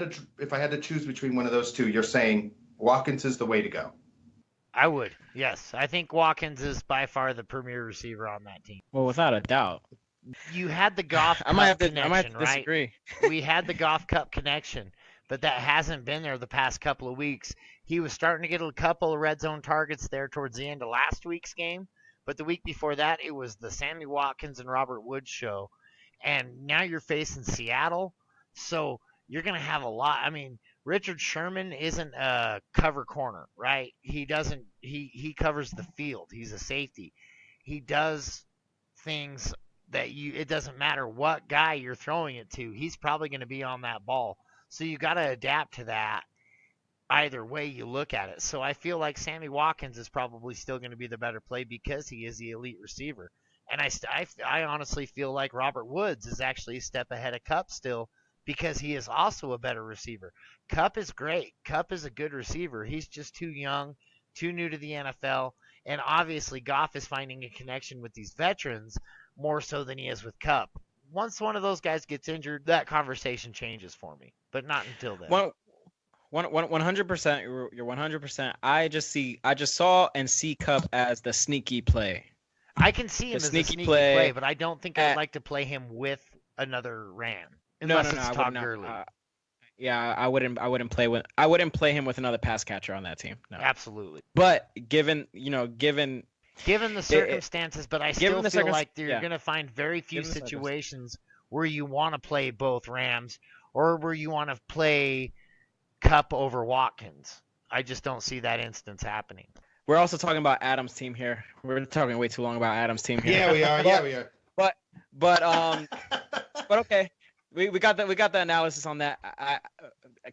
to choose between one of those two, you're saying Watkins is the way to go. I would. Yes, I think Watkins is by far the premier receiver on that team. Well, without a doubt. You had the Goff I might Cup have connection, to right? disagree. We had the Goff Cup connection, but that hasn't been there the past couple of weeks. He was starting to get a couple of red zone targets there towards the end of last week's game, but the week before that, it was the Sammy Watkins and Robert Woods show. And now you're facing Seattle, so you're going to have a lot. I mean, Richard Sherman isn't a cover corner, right? He covers the field. He's a safety. He does things that it doesn't matter what guy you're throwing it to, he's probably going to be on that ball. So you got to adapt to that either way you look at it. So I feel like Sammy Watkins is probably still going to be the better play because he is the elite receiver. And I honestly feel like Robert Woods is actually a step ahead of Kupp still because he is also a better receiver. Kupp is great. Kupp is a good receiver. He's just too young, too new to the NFL. And obviously Goff is finding a connection with these veterans more so than he is with Kupp. Once one of those guys gets injured, that conversation changes for me, but not until then. 100%. You're 100%. I just saw and see Kupp as the sneaky play. I can see him as a sneaky play, but I don't think I'd like to play him with another Ram unless it's Todd Gurley. Yeah, I wouldn't play him with another pass catcher on that team. No. Absolutely. But given the circumstances, but I still feel like you're going to find very few situations where you want to play both Rams or where you want to play Kupp over Watkins. I just don't see that instance happening. We're also talking about Adam's team here. We're talking way too long about Adam's team here. Yeah, we are. We are. But okay. We got the analysis on that.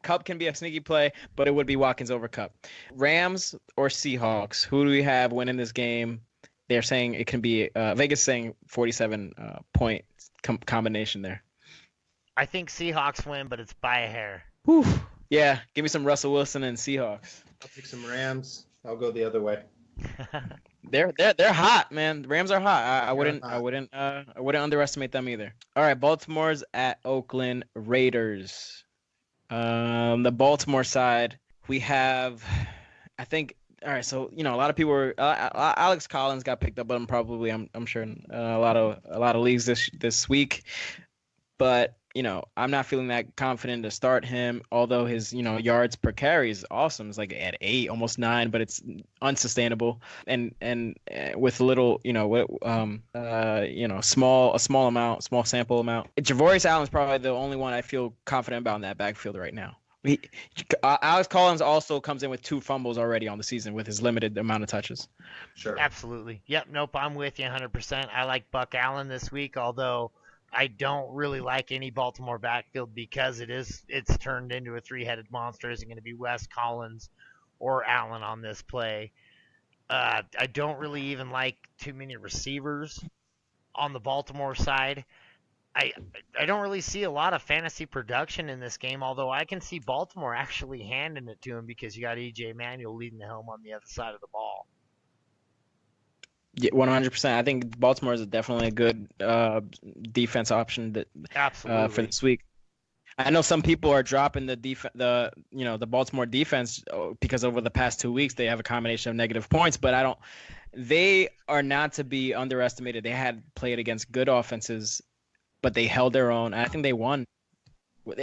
Kupp can be a sneaky play, but it would be Watkins over Kupp. Rams or Seahawks? Who do we have winning this game? They're saying it can be Vegas saying 47 point combination there. I think Seahawks win, but it's by a hair. Whew. Yeah, give me some Russell Wilson and Seahawks. I'll take some Rams. I'll go the other way. They're hot, man. The Rams are hot. I wouldn't underestimate them either. All right, Baltimore's at Oakland Raiders. The Baltimore side, we have, I think. All right, so a lot of people were Alex Collins got picked up, but I'm sure in a lot of leagues this week. But I'm not feeling that confident to start him, although his, yards per carry is awesome. It's like at 8, almost 9, but it's unsustainable. And with a little, small sample amount. Javorius Allen's probably the only one I feel confident about in that backfield right now. Alex Collins also comes in with 2 fumbles already on the season with his limited amount of touches. Sure. Absolutely. Yep. Nope. I'm with you 100%. I like Buck Allen this week, although I don't really like any Baltimore backfield because it's turned into a 3-headed monster. Is it going to be West, Collins, or Allen on this play? I don't really even like too many receivers on the Baltimore side. I don't really see a lot of fantasy production in this game, although I can see Baltimore actually handing it to him because you got E.J. Manuel leading the helm on the other side of the ball. Yeah, 100%. I think Baltimore is definitely a good defense option for this week. I know some people are dropping the Baltimore defense because over the past 2 weeks they have a combination of negative points, but they are not to be underestimated. They had played against good offenses, but they held their own. I think they won.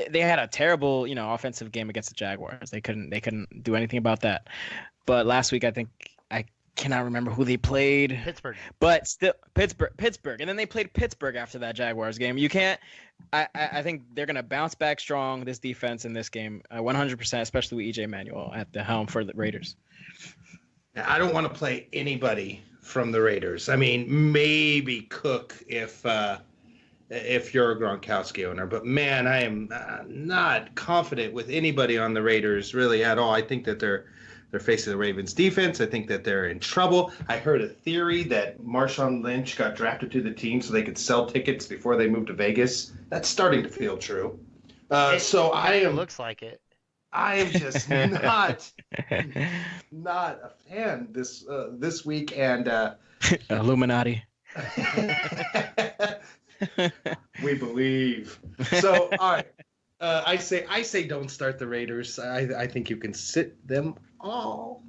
They had a terrible, offensive game against the Jaguars. They couldn't do anything about that. But last week I cannot remember who they played. Pittsburgh. But still Pittsburgh. And then they played Pittsburgh after that Jaguars game. You can't I think they're going to bounce back strong, this defense in this game, 100%, especially with E.J. Manuel at the helm for the Raiders. Now, I don't want to play anybody from the Raiders. I mean, maybe Cook if you're a Gronkowski owner. But, man, I am not confident with anybody on the Raiders really at all. I think that they're facing the Ravens defense. I think that they're in trouble. I heard a theory that Marshawn Lynch got drafted to the team so they could sell tickets before they moved to Vegas. That's starting to feel true. It looks like it. I am just not a fan this week, and Illuminati. We believe. So, all right. I say don't start the Raiders. I think you can sit them all.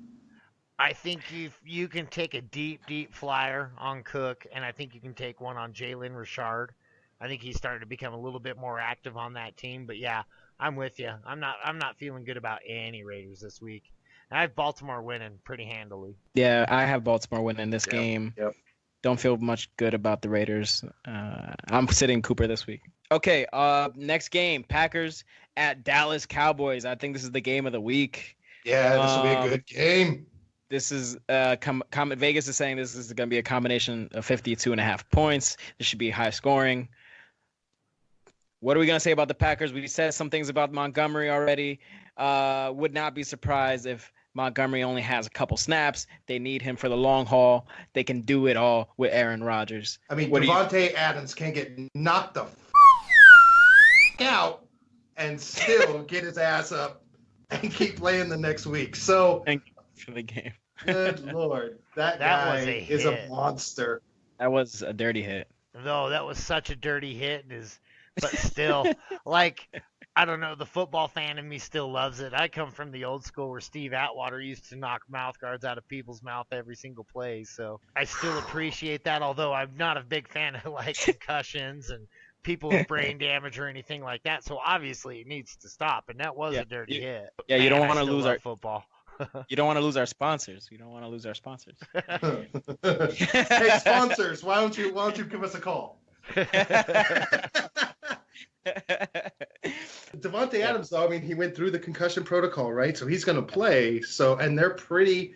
I think you can take a deep flyer on Cook, and I think you can take one on Jalen Richard. I think he's starting to become a little bit more active on that team. But yeah, I'm with you. I'm not feeling good about any Raiders this week. And I have Baltimore winning pretty handily. Yeah, I have Baltimore winning this game. Yep. Don't feel much good about the Raiders. I'm sitting Cooper this week. Okay, next game, Packers at Dallas Cowboys. I think this is the game of the week. Yeah, this will be a good game. This is Vegas is saying this is going to be a combination of 52.5 points. This should be high scoring. What are we going to say about the Packers? We said some things about Montgomery already. Would not be surprised if Montgomery only has a couple snaps. They need him for the long haul. They can do it all with Aaron Rodgers. I mean, Devontae Adams can get knocked the out and still get his ass up and keep playing the next week. So Thank you for the game. Good Lord. That guy is a monster. That was a dirty hit. No, that was such a dirty hit. But still, like, I don't know, the football fan in me still loves it. I come from the old school where Steve Atwater used to knock mouth guards out of people's mouth every single play. So I still appreciate that, although I'm not a big fan of, like, concussions and people with brain damage or anything like that. So obviously it needs to stop, and that was a dirty hit. Yeah, you don't want to lose our football. You don't want to lose our sponsors. You don't want to lose our sponsors. Hey, sponsors, why don't you give us a call? Devontae Adams, though, I mean, he went through the concussion protocol, right? So he's going to play. So, and they're pretty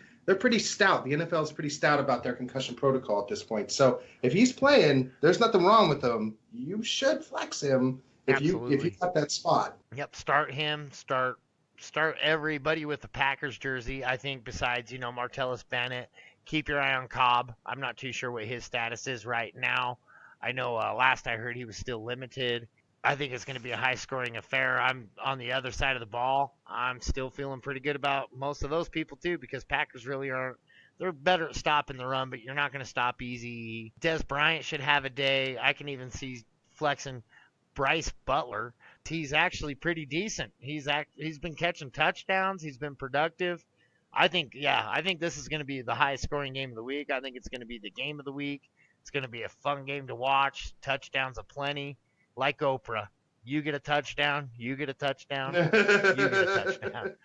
stout. The NFL is pretty stout about their concussion protocol at this point. So if he's playing, there's nothing wrong with him. You should flex him if you got that spot. Yep, start him. Start everybody with the Packers jersey. I think besides Martellus Bennett, keep your eye on Cobb. I'm not too sure what his status is right now. I know last I heard he was still limited. I think it's going to be a high-scoring affair. I'm on the other side of the ball. I'm still feeling pretty good about most of those people, too, because Packers really aren't. They're better at stopping the run, but you're not going to stop easy. Des Bryant should have a day. I can even see flexing Bryce Butler. He's actually pretty decent. He's been catching touchdowns. He's been productive. I think this is going to be the highest-scoring game of the week. I think it's going to be the game of the week. It's going to be a fun game to watch. Touchdowns aplenty. Like Oprah, you get a touchdown, you get a touchdown, you get a touchdown.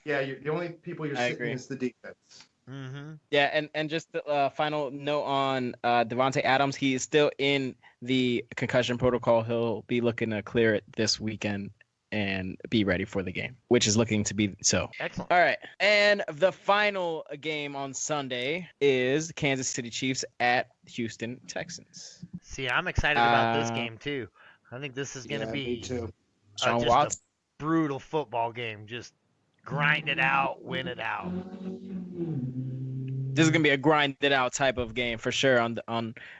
Yeah, the only people you're sitting is the defense. Mm-hmm. Yeah, and just the final note on Devontae Adams, he is still in the concussion protocol. He'll be looking to clear it this weekend and be ready for the game, which is looking to be so. Excellent. All right, and the final game on Sunday is Kansas City Chiefs at Houston Texans. See, I'm excited about this game too. I think this is going to be Sean just Watts. a brutal football game. Just grind it out, win it out. This is gonna be a grinded out type of game for sure on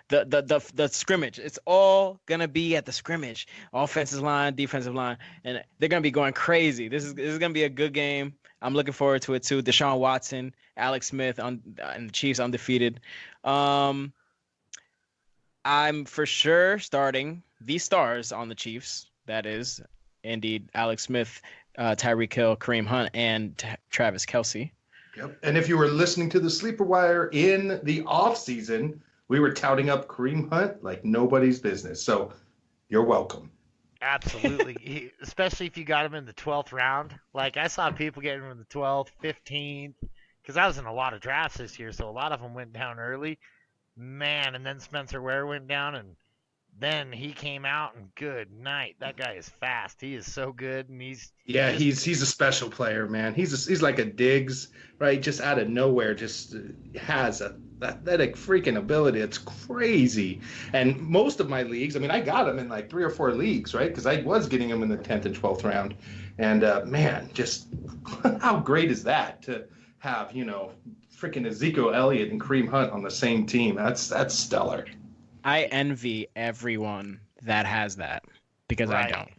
the scrimmage. It's all gonna be at the scrimmage, offensive line, defensive line, and they're gonna be going crazy. This is gonna be a good game. I'm looking forward to it too. Deshaun Watson, Alex Smith and the Chiefs undefeated. I'm for sure starting the stars on the Chiefs. That is indeed Alex Smith, Tyreek Hill, Kareem Hunt, and Travis Kelce. Yep. And if you were listening to the Sleeper Wire in the off season, we were touting up Kareem Hunt like nobody's business. So you're welcome. Absolutely. Especially if you got him in the 12th round. Like I saw people getting him in the 12th, 15th, because I was in a lot of drafts this year. So a lot of them went down early. Man, and then Spencer Ware went down, and then he came out, and good night. That guy is fast. He is so good, and he's a special player, man. He's like a Diggs, right? Just out of nowhere, just has a athletic freaking ability. It's crazy. And most of my leagues, I mean, I got him in like 3 or 4 leagues, right? Because I was getting him in the 10th and 12th round, and man, just how great is that to have freaking Ezekiel Elliott and Kareem Hunt on the same team? That's stellar. I envy everyone that has that because I don't.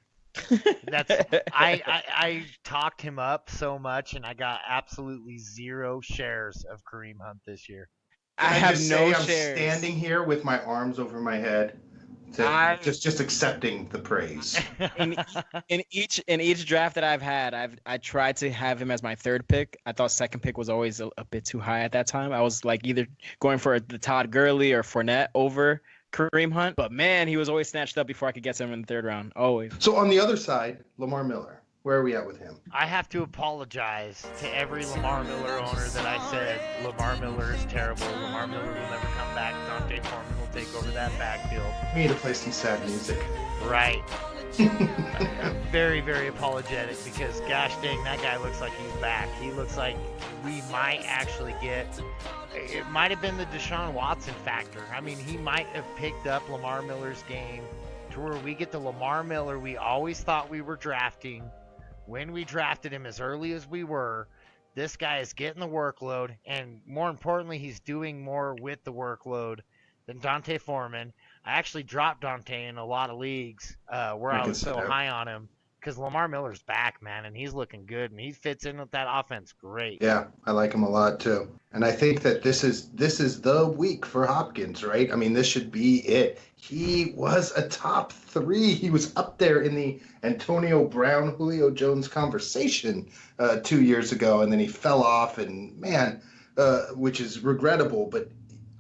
That's I talked him up so much, and I got absolutely 0 shares of Kareem Hunt this year. I Can have just no say I'm shares. standing here with my arms over my head, just accepting the praise. in each draft that I've had, I tried to have him as my third pick. I thought second pick was always a bit too high at that time. I was like either going for the Todd Gurley or Fournette over Kareem Hunt, but man, he was always snatched up before I could get to him in the third round. Always. So on the other side, Lamar Miller. Where are we at with him? I have to apologize to every Lamar Miller owner that I said Lamar Miller is terrible. Lamar Miller will never come back. Dante Foreman will take over that backfield. We need to play some sad music. Right. I'm very, very apologetic because, gosh dang, that guy looks like he's back. He looks like we might actually get. It might have been the Deshaun Watson factor. I mean, he might have picked up Lamar Miller's game to where we get the Lamar Miller we always thought we were drafting. When we drafted him as early as we were, this guy is getting the workload, and more importantly, he's doing more with the workload than Dante Foreman. I actually dropped Dante in a lot of leagues where I was so high on him because Lamar Miller's back, man, and he's looking good, and he fits in with that offense great. Yeah, I like him a lot too. And I think that this is the week for Hopkins, right? I mean, this should be it. He was a top 3. He was up there in the Antonio Brown, Julio Jones conversation 2 years ago, and then he fell off, and man, which is regrettable, but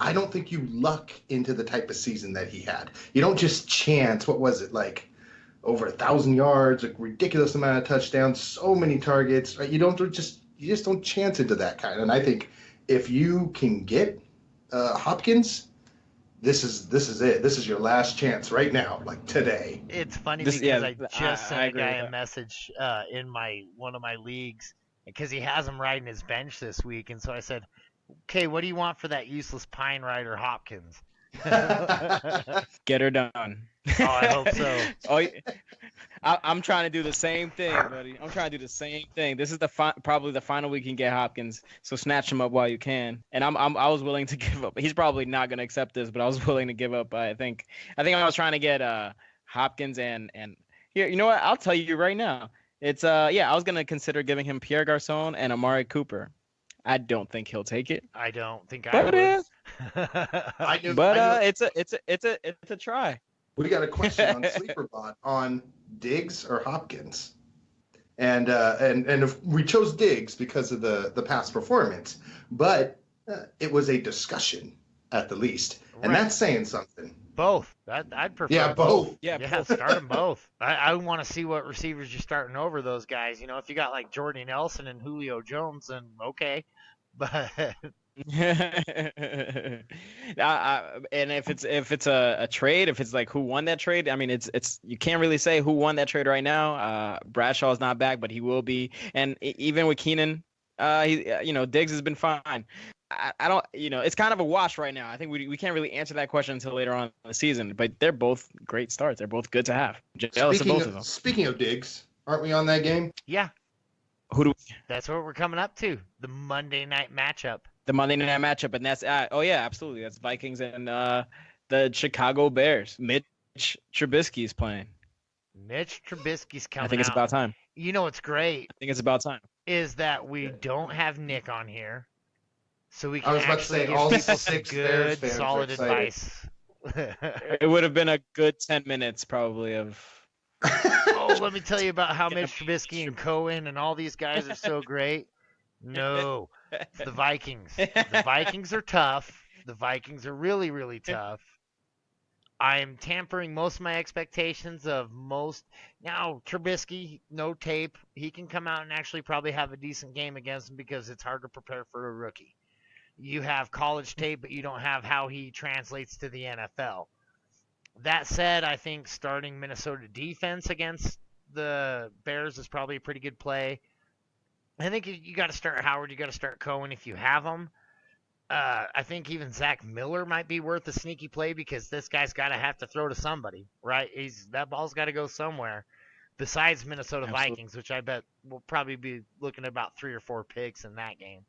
I don't think you luck into the type of season that he had. You don't just chance, what was it, like over 1,000 yards, a ridiculous amount of touchdowns, so many targets, right? You just don't chance into that kind. And I think if you can get Hopkins, this is it. This is your last chance right now, like today. It's funny because I just sent a guy a message in one of my leagues because he has him riding his bench this week, and so I said, "Okay, what do you want for that useless Pine Rider Hopkins?" Get her done. Oh, I hope so. I'm trying to do the same thing, buddy. I'm trying to do the same thing. This is probably the final week you can get Hopkins, so snatch him up while you can. And I was willing to give up. He's probably not gonna accept this, but I was willing to give up. I think I was trying to get Hopkins and here. You know what? I'll tell you right now. It's I was gonna consider giving him Pierre Garçon and Amari Cooper. I don't think he'll take it. I don't think I would. It's a try. We got a question on SleeperBot on Diggs or Hopkins, and if we chose Diggs because of the past performance, but it was a discussion at the least, and that's saying something. Both. I'd prefer. Yeah, both. Yeah, start them both. I want to see what receivers you're starting over those guys. You know, if you got like Jordy Nelson and Julio Jones, then okay, but. And if it's a trade, if it's like who won that trade, I mean it's you can't really say who won that trade right now. Bradshaw's not back, but he will be, and even with Keenan, Diggs has been fine. I don't, it's kind of a wash right now. I think we can't really answer that question until later on in the season. But they're both great starts. They're both good to have. Jealous of both of them. Speaking of Diggs, aren't we on that game? Yeah. That's what we're coming up to. The Monday night matchup. And that's absolutely. That's Vikings and the Chicago Bears. Mitch Trubisky's playing. Mitch Trubisky's coming out. I think it's about time. You know what's great? I think it's about time. Is that we don't have Nick on here. So we can I was about to say, all these six good, fans solid advice. It would have been a good 10 minutes probably of. Oh, let me tell you about how Mitch Trubisky and Cohen and all these guys are so great. No, it's the Vikings. The Vikings are tough. The Vikings are really, really tough. I am tampering most of my expectations of most. Now, Trubisky, no tape. He can come out and actually probably have a decent game against him because it's hard to prepare for a rookie. You have college tape, but you don't have how he translates to the NFL. That said, I think starting Minnesota defense against the Bears is probably a pretty good play. I think you got to start Howard. You got to start Cohen if you have them. I think even Zach Miller might be worth a sneaky play because this guy's got to have to throw to somebody, right? That ball's got to go somewhere besides Minnesota Vikings, which I bet we'll probably be looking at about 3 or 4 picks in that game.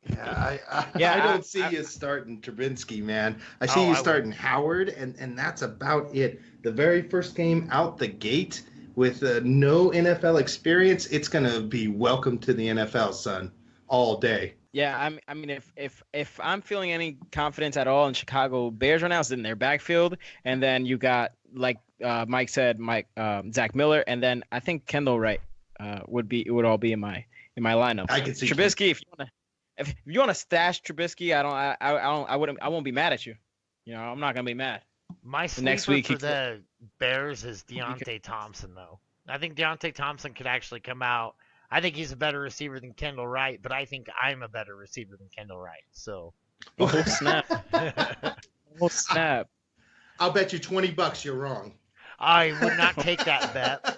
Yeah, I don't see you starting Trubinsky, man. I see you starting Howard, and that's about it. The very first game out the gate, with no NFL experience, it's going to be welcome to the NFL, son, all day. Yeah, I mean, if I'm feeling any confidence at all in Chicago Bears right now, it's in their backfield, and then you got like Mike said, Zach Miller, and then I think Kendall Wright would all be in my lineup. I could see Trubisky if you want to stash Trubisky, I won't be mad at you. You know, I'm not gonna be mad. My sleeper next week for the Bears is Deontay Thompson, though. I think Deontay Thompson could actually come out. I think he's a better receiver than Kendall Wright, but I think I'm a better receiver than Kendall Wright. So, oh snap! Oh snap! I'll bet you $20 you're wrong. I would not take that bet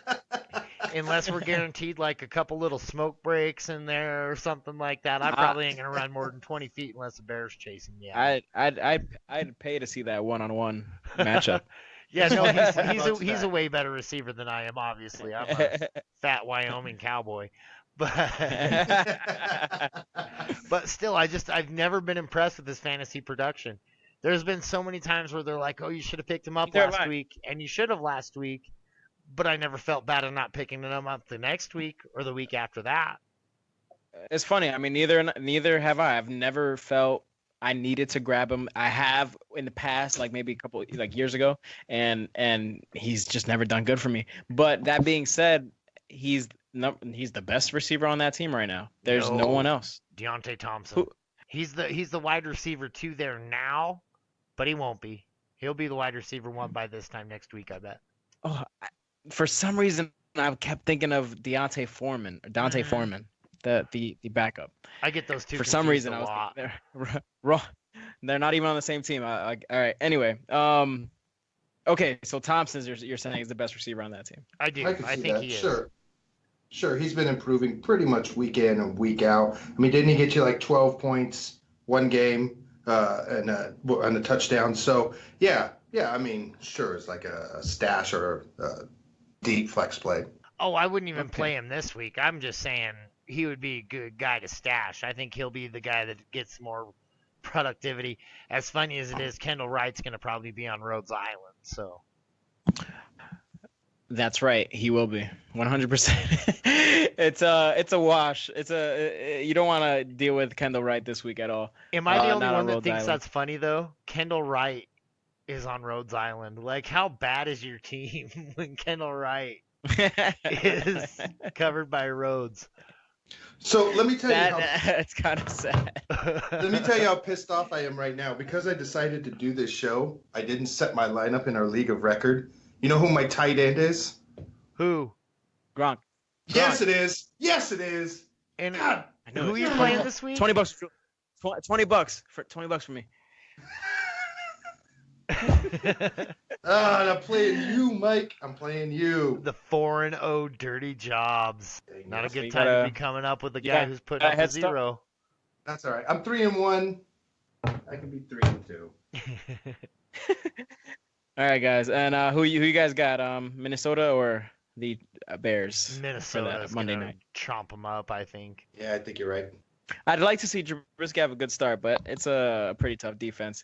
unless we're guaranteed like a couple little smoke breaks in there or something like that. I probably ain't gonna run more than 20 feet unless the Bear's chasing me out. I'd pay to see that one-on-one matchup. Yeah, no, he's a way better receiver than I am. Obviously, I'm a fat Wyoming cowboy, but still, I've never been impressed with his fantasy production. There's been so many times where they're like, "Oh, you should have picked him up last week," and you should have last week, but I never felt bad on not picking him up the next week or the week after that. It's funny. I mean, neither have I. I've never felt I needed to grab him. I have in the past, like maybe a couple like years ago, and he's just never done good for me. But that being said, he's the best receiver on that team right now. There's no one else. Deontay Thompson. He's the wide receiver 2 there now, but he won't be. He'll be the wide receiver 1 by this time next week, I bet. Oh, for some reason, I kept thinking of Dante Foreman, the backup. I get those two. For some reason, I was thinking they're not even on the same team. All right. Anyway, okay. So Thompson, you're saying is the best receiver on that team. I do. I think he is. Sure. He's been improving pretty much week in and week out. I mean, didn't he get you like 12 points one game and a touchdown? So yeah. I mean, sure, it's like a stash or a deep flex play. Oh, I wouldn't even play him this week. I'm just saying he would be a good guy to stash. I think he'll be the guy that gets more productivity. As funny as it is, Kendall Wright's going to probably be on Rhodes Island. So that's right, he will be 100%. It's a wash. You don't want to deal with Kendall Wright this week at all. Am I the only one that thinks that's funny though? Kendall Wright is on Rhodes Island. Like, how bad is your team when Kendall Wright is covered by Rhodes? So let me tell you how it's kind of sad. Let me tell you how pissed off I am right now. Because I decided to do this show, I didn't set my lineup in our league of record. You know who my tight end is? Who? Gronk. Yes, it is. Yes, it is. And God, who are you playing this week? $20. $20 for me. I'm playing you, Mike. I'm playing you. The 4-0 dirty jobs. Not a good time to be coming up with a guy who's putting up a 0. That's all right. I'm 3-1. I can be 3-2. All right, guys. And who you guys got? Minnesota or the Bears? Minnesota Monday night. Chomp them up, I think. Yeah, I think you're right. I'd like to see Trubisky have a good start, but it's a pretty tough defense.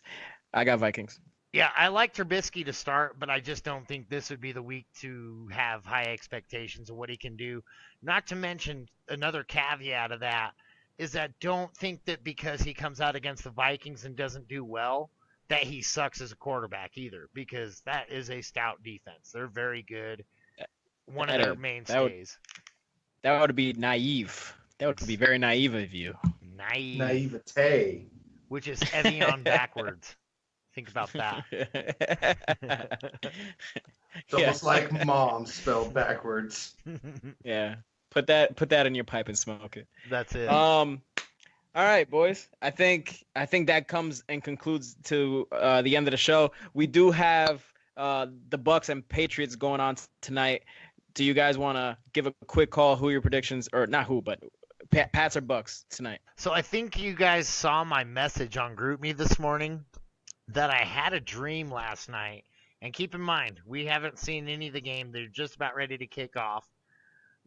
I got Vikings. Yeah, I like Trubisky to start, but I just don't think this would be the week to have high expectations of what he can do. Not to mention another caveat of that is that don't think that because he comes out against the Vikings and doesn't do well that he sucks as a quarterback either, because that is a stout defense. They're very good. One of their mainstays. That would be naive. That would be very naive of you. Naivete. Which is Evian backwards. Think about that. It's almost like mom spelled backwards. Yeah. Put that in your pipe and smoke it. That's it. All right, boys. I think that comes and concludes to the end of the show. We do have the Bucks and Patriots going on tonight. Do you guys want to give a quick call? Who are your predictions, or not who, but Pats or Bucks tonight? So I think you guys saw my message on GroupMe this morning that I had a dream last night. And keep in mind, we haven't seen any of the game. They're just about ready to kick off.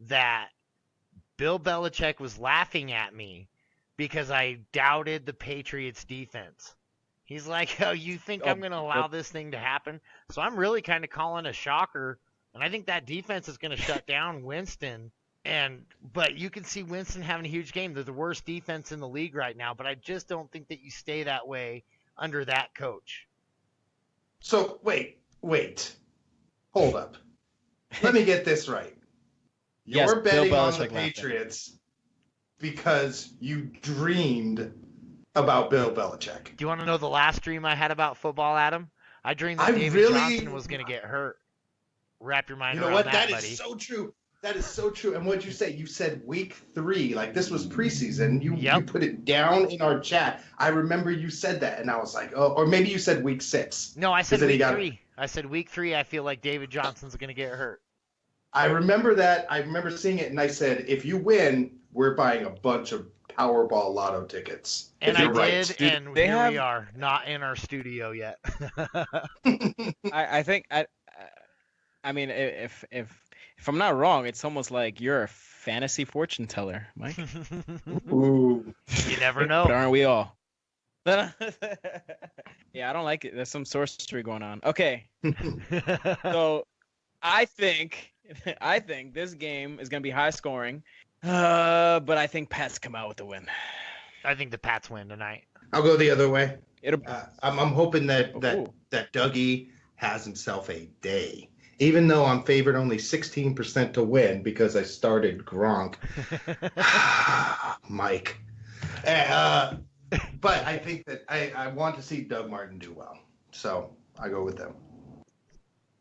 That Bill Belichick was laughing at me because I doubted the Patriots defense. He's like, oh, you think I'm going to allow this thing to happen? So I'm really kind of calling a shocker And I think that defense is going to shut down Winston. But you can see Winston having a huge game. They're the worst defense in the league right now, but I just don't think that you stay that way under that coach. So, wait. Hold up. Let me get this right. You're betting on the Patriots because you dreamed about Bill Belichick. Do you want to know the last dream I had about football, Adam? I dreamed that David Johnson was going to get hurt. Wrap your mind around that, buddy. That is so true. That is so true. And what'd you say? You said week 3. Like, this was preseason. You put it down in our chat. I remember you said that, and I was like, oh, or maybe you said week 6. No, I said week 3. I said week 3, I feel like David Johnson's going to get hurt. I remember that. I remember seeing it, and I said, if you win, we're buying a bunch of Powerball lotto tickets. And I did, and here we are, not in our studio yet. I think, I mean, if I'm not wrong, it's almost like you're a fantasy fortune teller, Mike. Ooh. You never know. But aren't we all? Yeah, I don't like it. There's some sorcery going on. Okay. So I think this game is going to be high scoring, but I think Pats come out with the win. I think the Pats win tonight. I'll go the other way. I'm hoping that Dougie has himself a day. Even though I'm favored only 16% to win because I started Gronk. Mike. But I think that I want to see Doug Martin do well. So I go with them.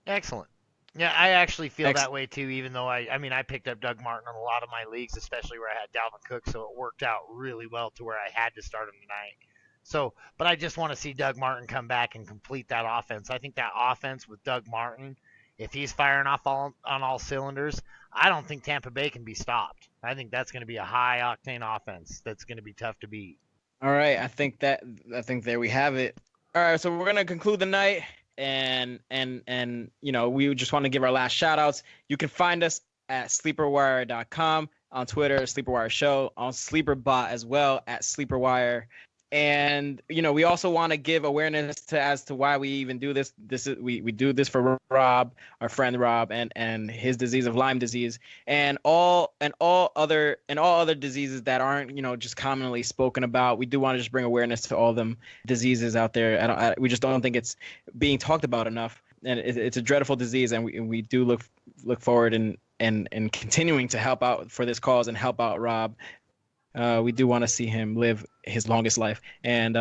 Excellent. Yeah, I actually feel that way too, even though I picked up Doug Martin in a lot of my leagues, especially where I had Dalvin Cook, so it worked out really well to where I had to start him tonight. So, but I just want to see Doug Martin come back and complete that offense. I think that offense with Doug Martin, if he's firing off on all cylinders, I don't think Tampa Bay can be stopped. I think that's going to be a high-octane offense that's going to be tough to beat. All right, I think there we have it. All right, so we're going to conclude the night, and we just want to give our last shout-outs. You can find us at sleeperwire.com, on Twitter, Sleeperwire Show, on Sleeperbot as well, at Sleeperwire. And, we also want to give awareness as to why we even do this. We do this for Rob, our friend Rob, and his disease of Lyme disease, and all other diseases that aren't, just commonly spoken about. We do want to just bring awareness to all them diseases out there. We just don't think it's being talked about enough. And it's a dreadful disease, and we do look forward and continuing to help out for this cause and help out Rob. We do want to see him live his longest life and,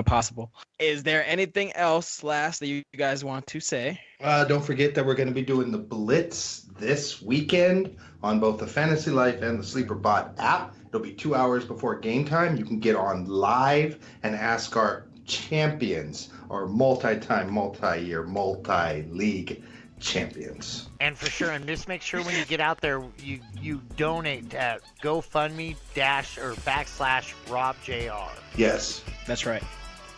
possible. Is there anything else last that you guys want to say? Don't forget that we're going to be doing the Blitz this weekend on both the Fantasy Life and the Sleeperbot app. It'll be 2 hours before game time. You can get on live and ask our champions, or multi-time, multi-year, multi-league champions. And for sure, and just make sure when you get out there, you donate at GoFundMe /RobJR. Yes. That's right.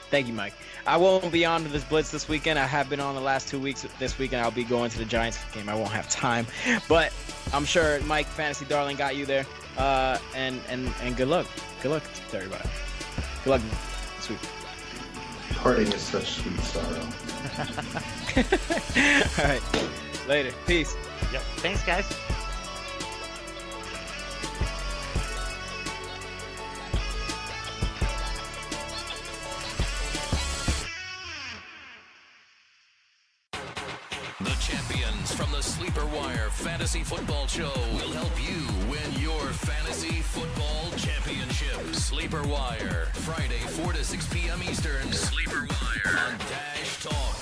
Thank you, Mike. I won't be on to this Blitz this weekend. I have been on the last 2 weeks. This weekend I'll be going to the Giants game. I won't have time. But I'm sure Mike, Fantasy Darling, got you there. And good luck. Good luck to everybody. Good luck this week. Parting is such sweet sorrow. All right. Later. Peace. Yep. Thanks, guys. The champions from the Sleeper Wire Fantasy Football Show will help you win your fantasy football championship. Sleeper Wire, Friday 4 to 6 p.m. Eastern. Sleeper Wire on Dash Talk.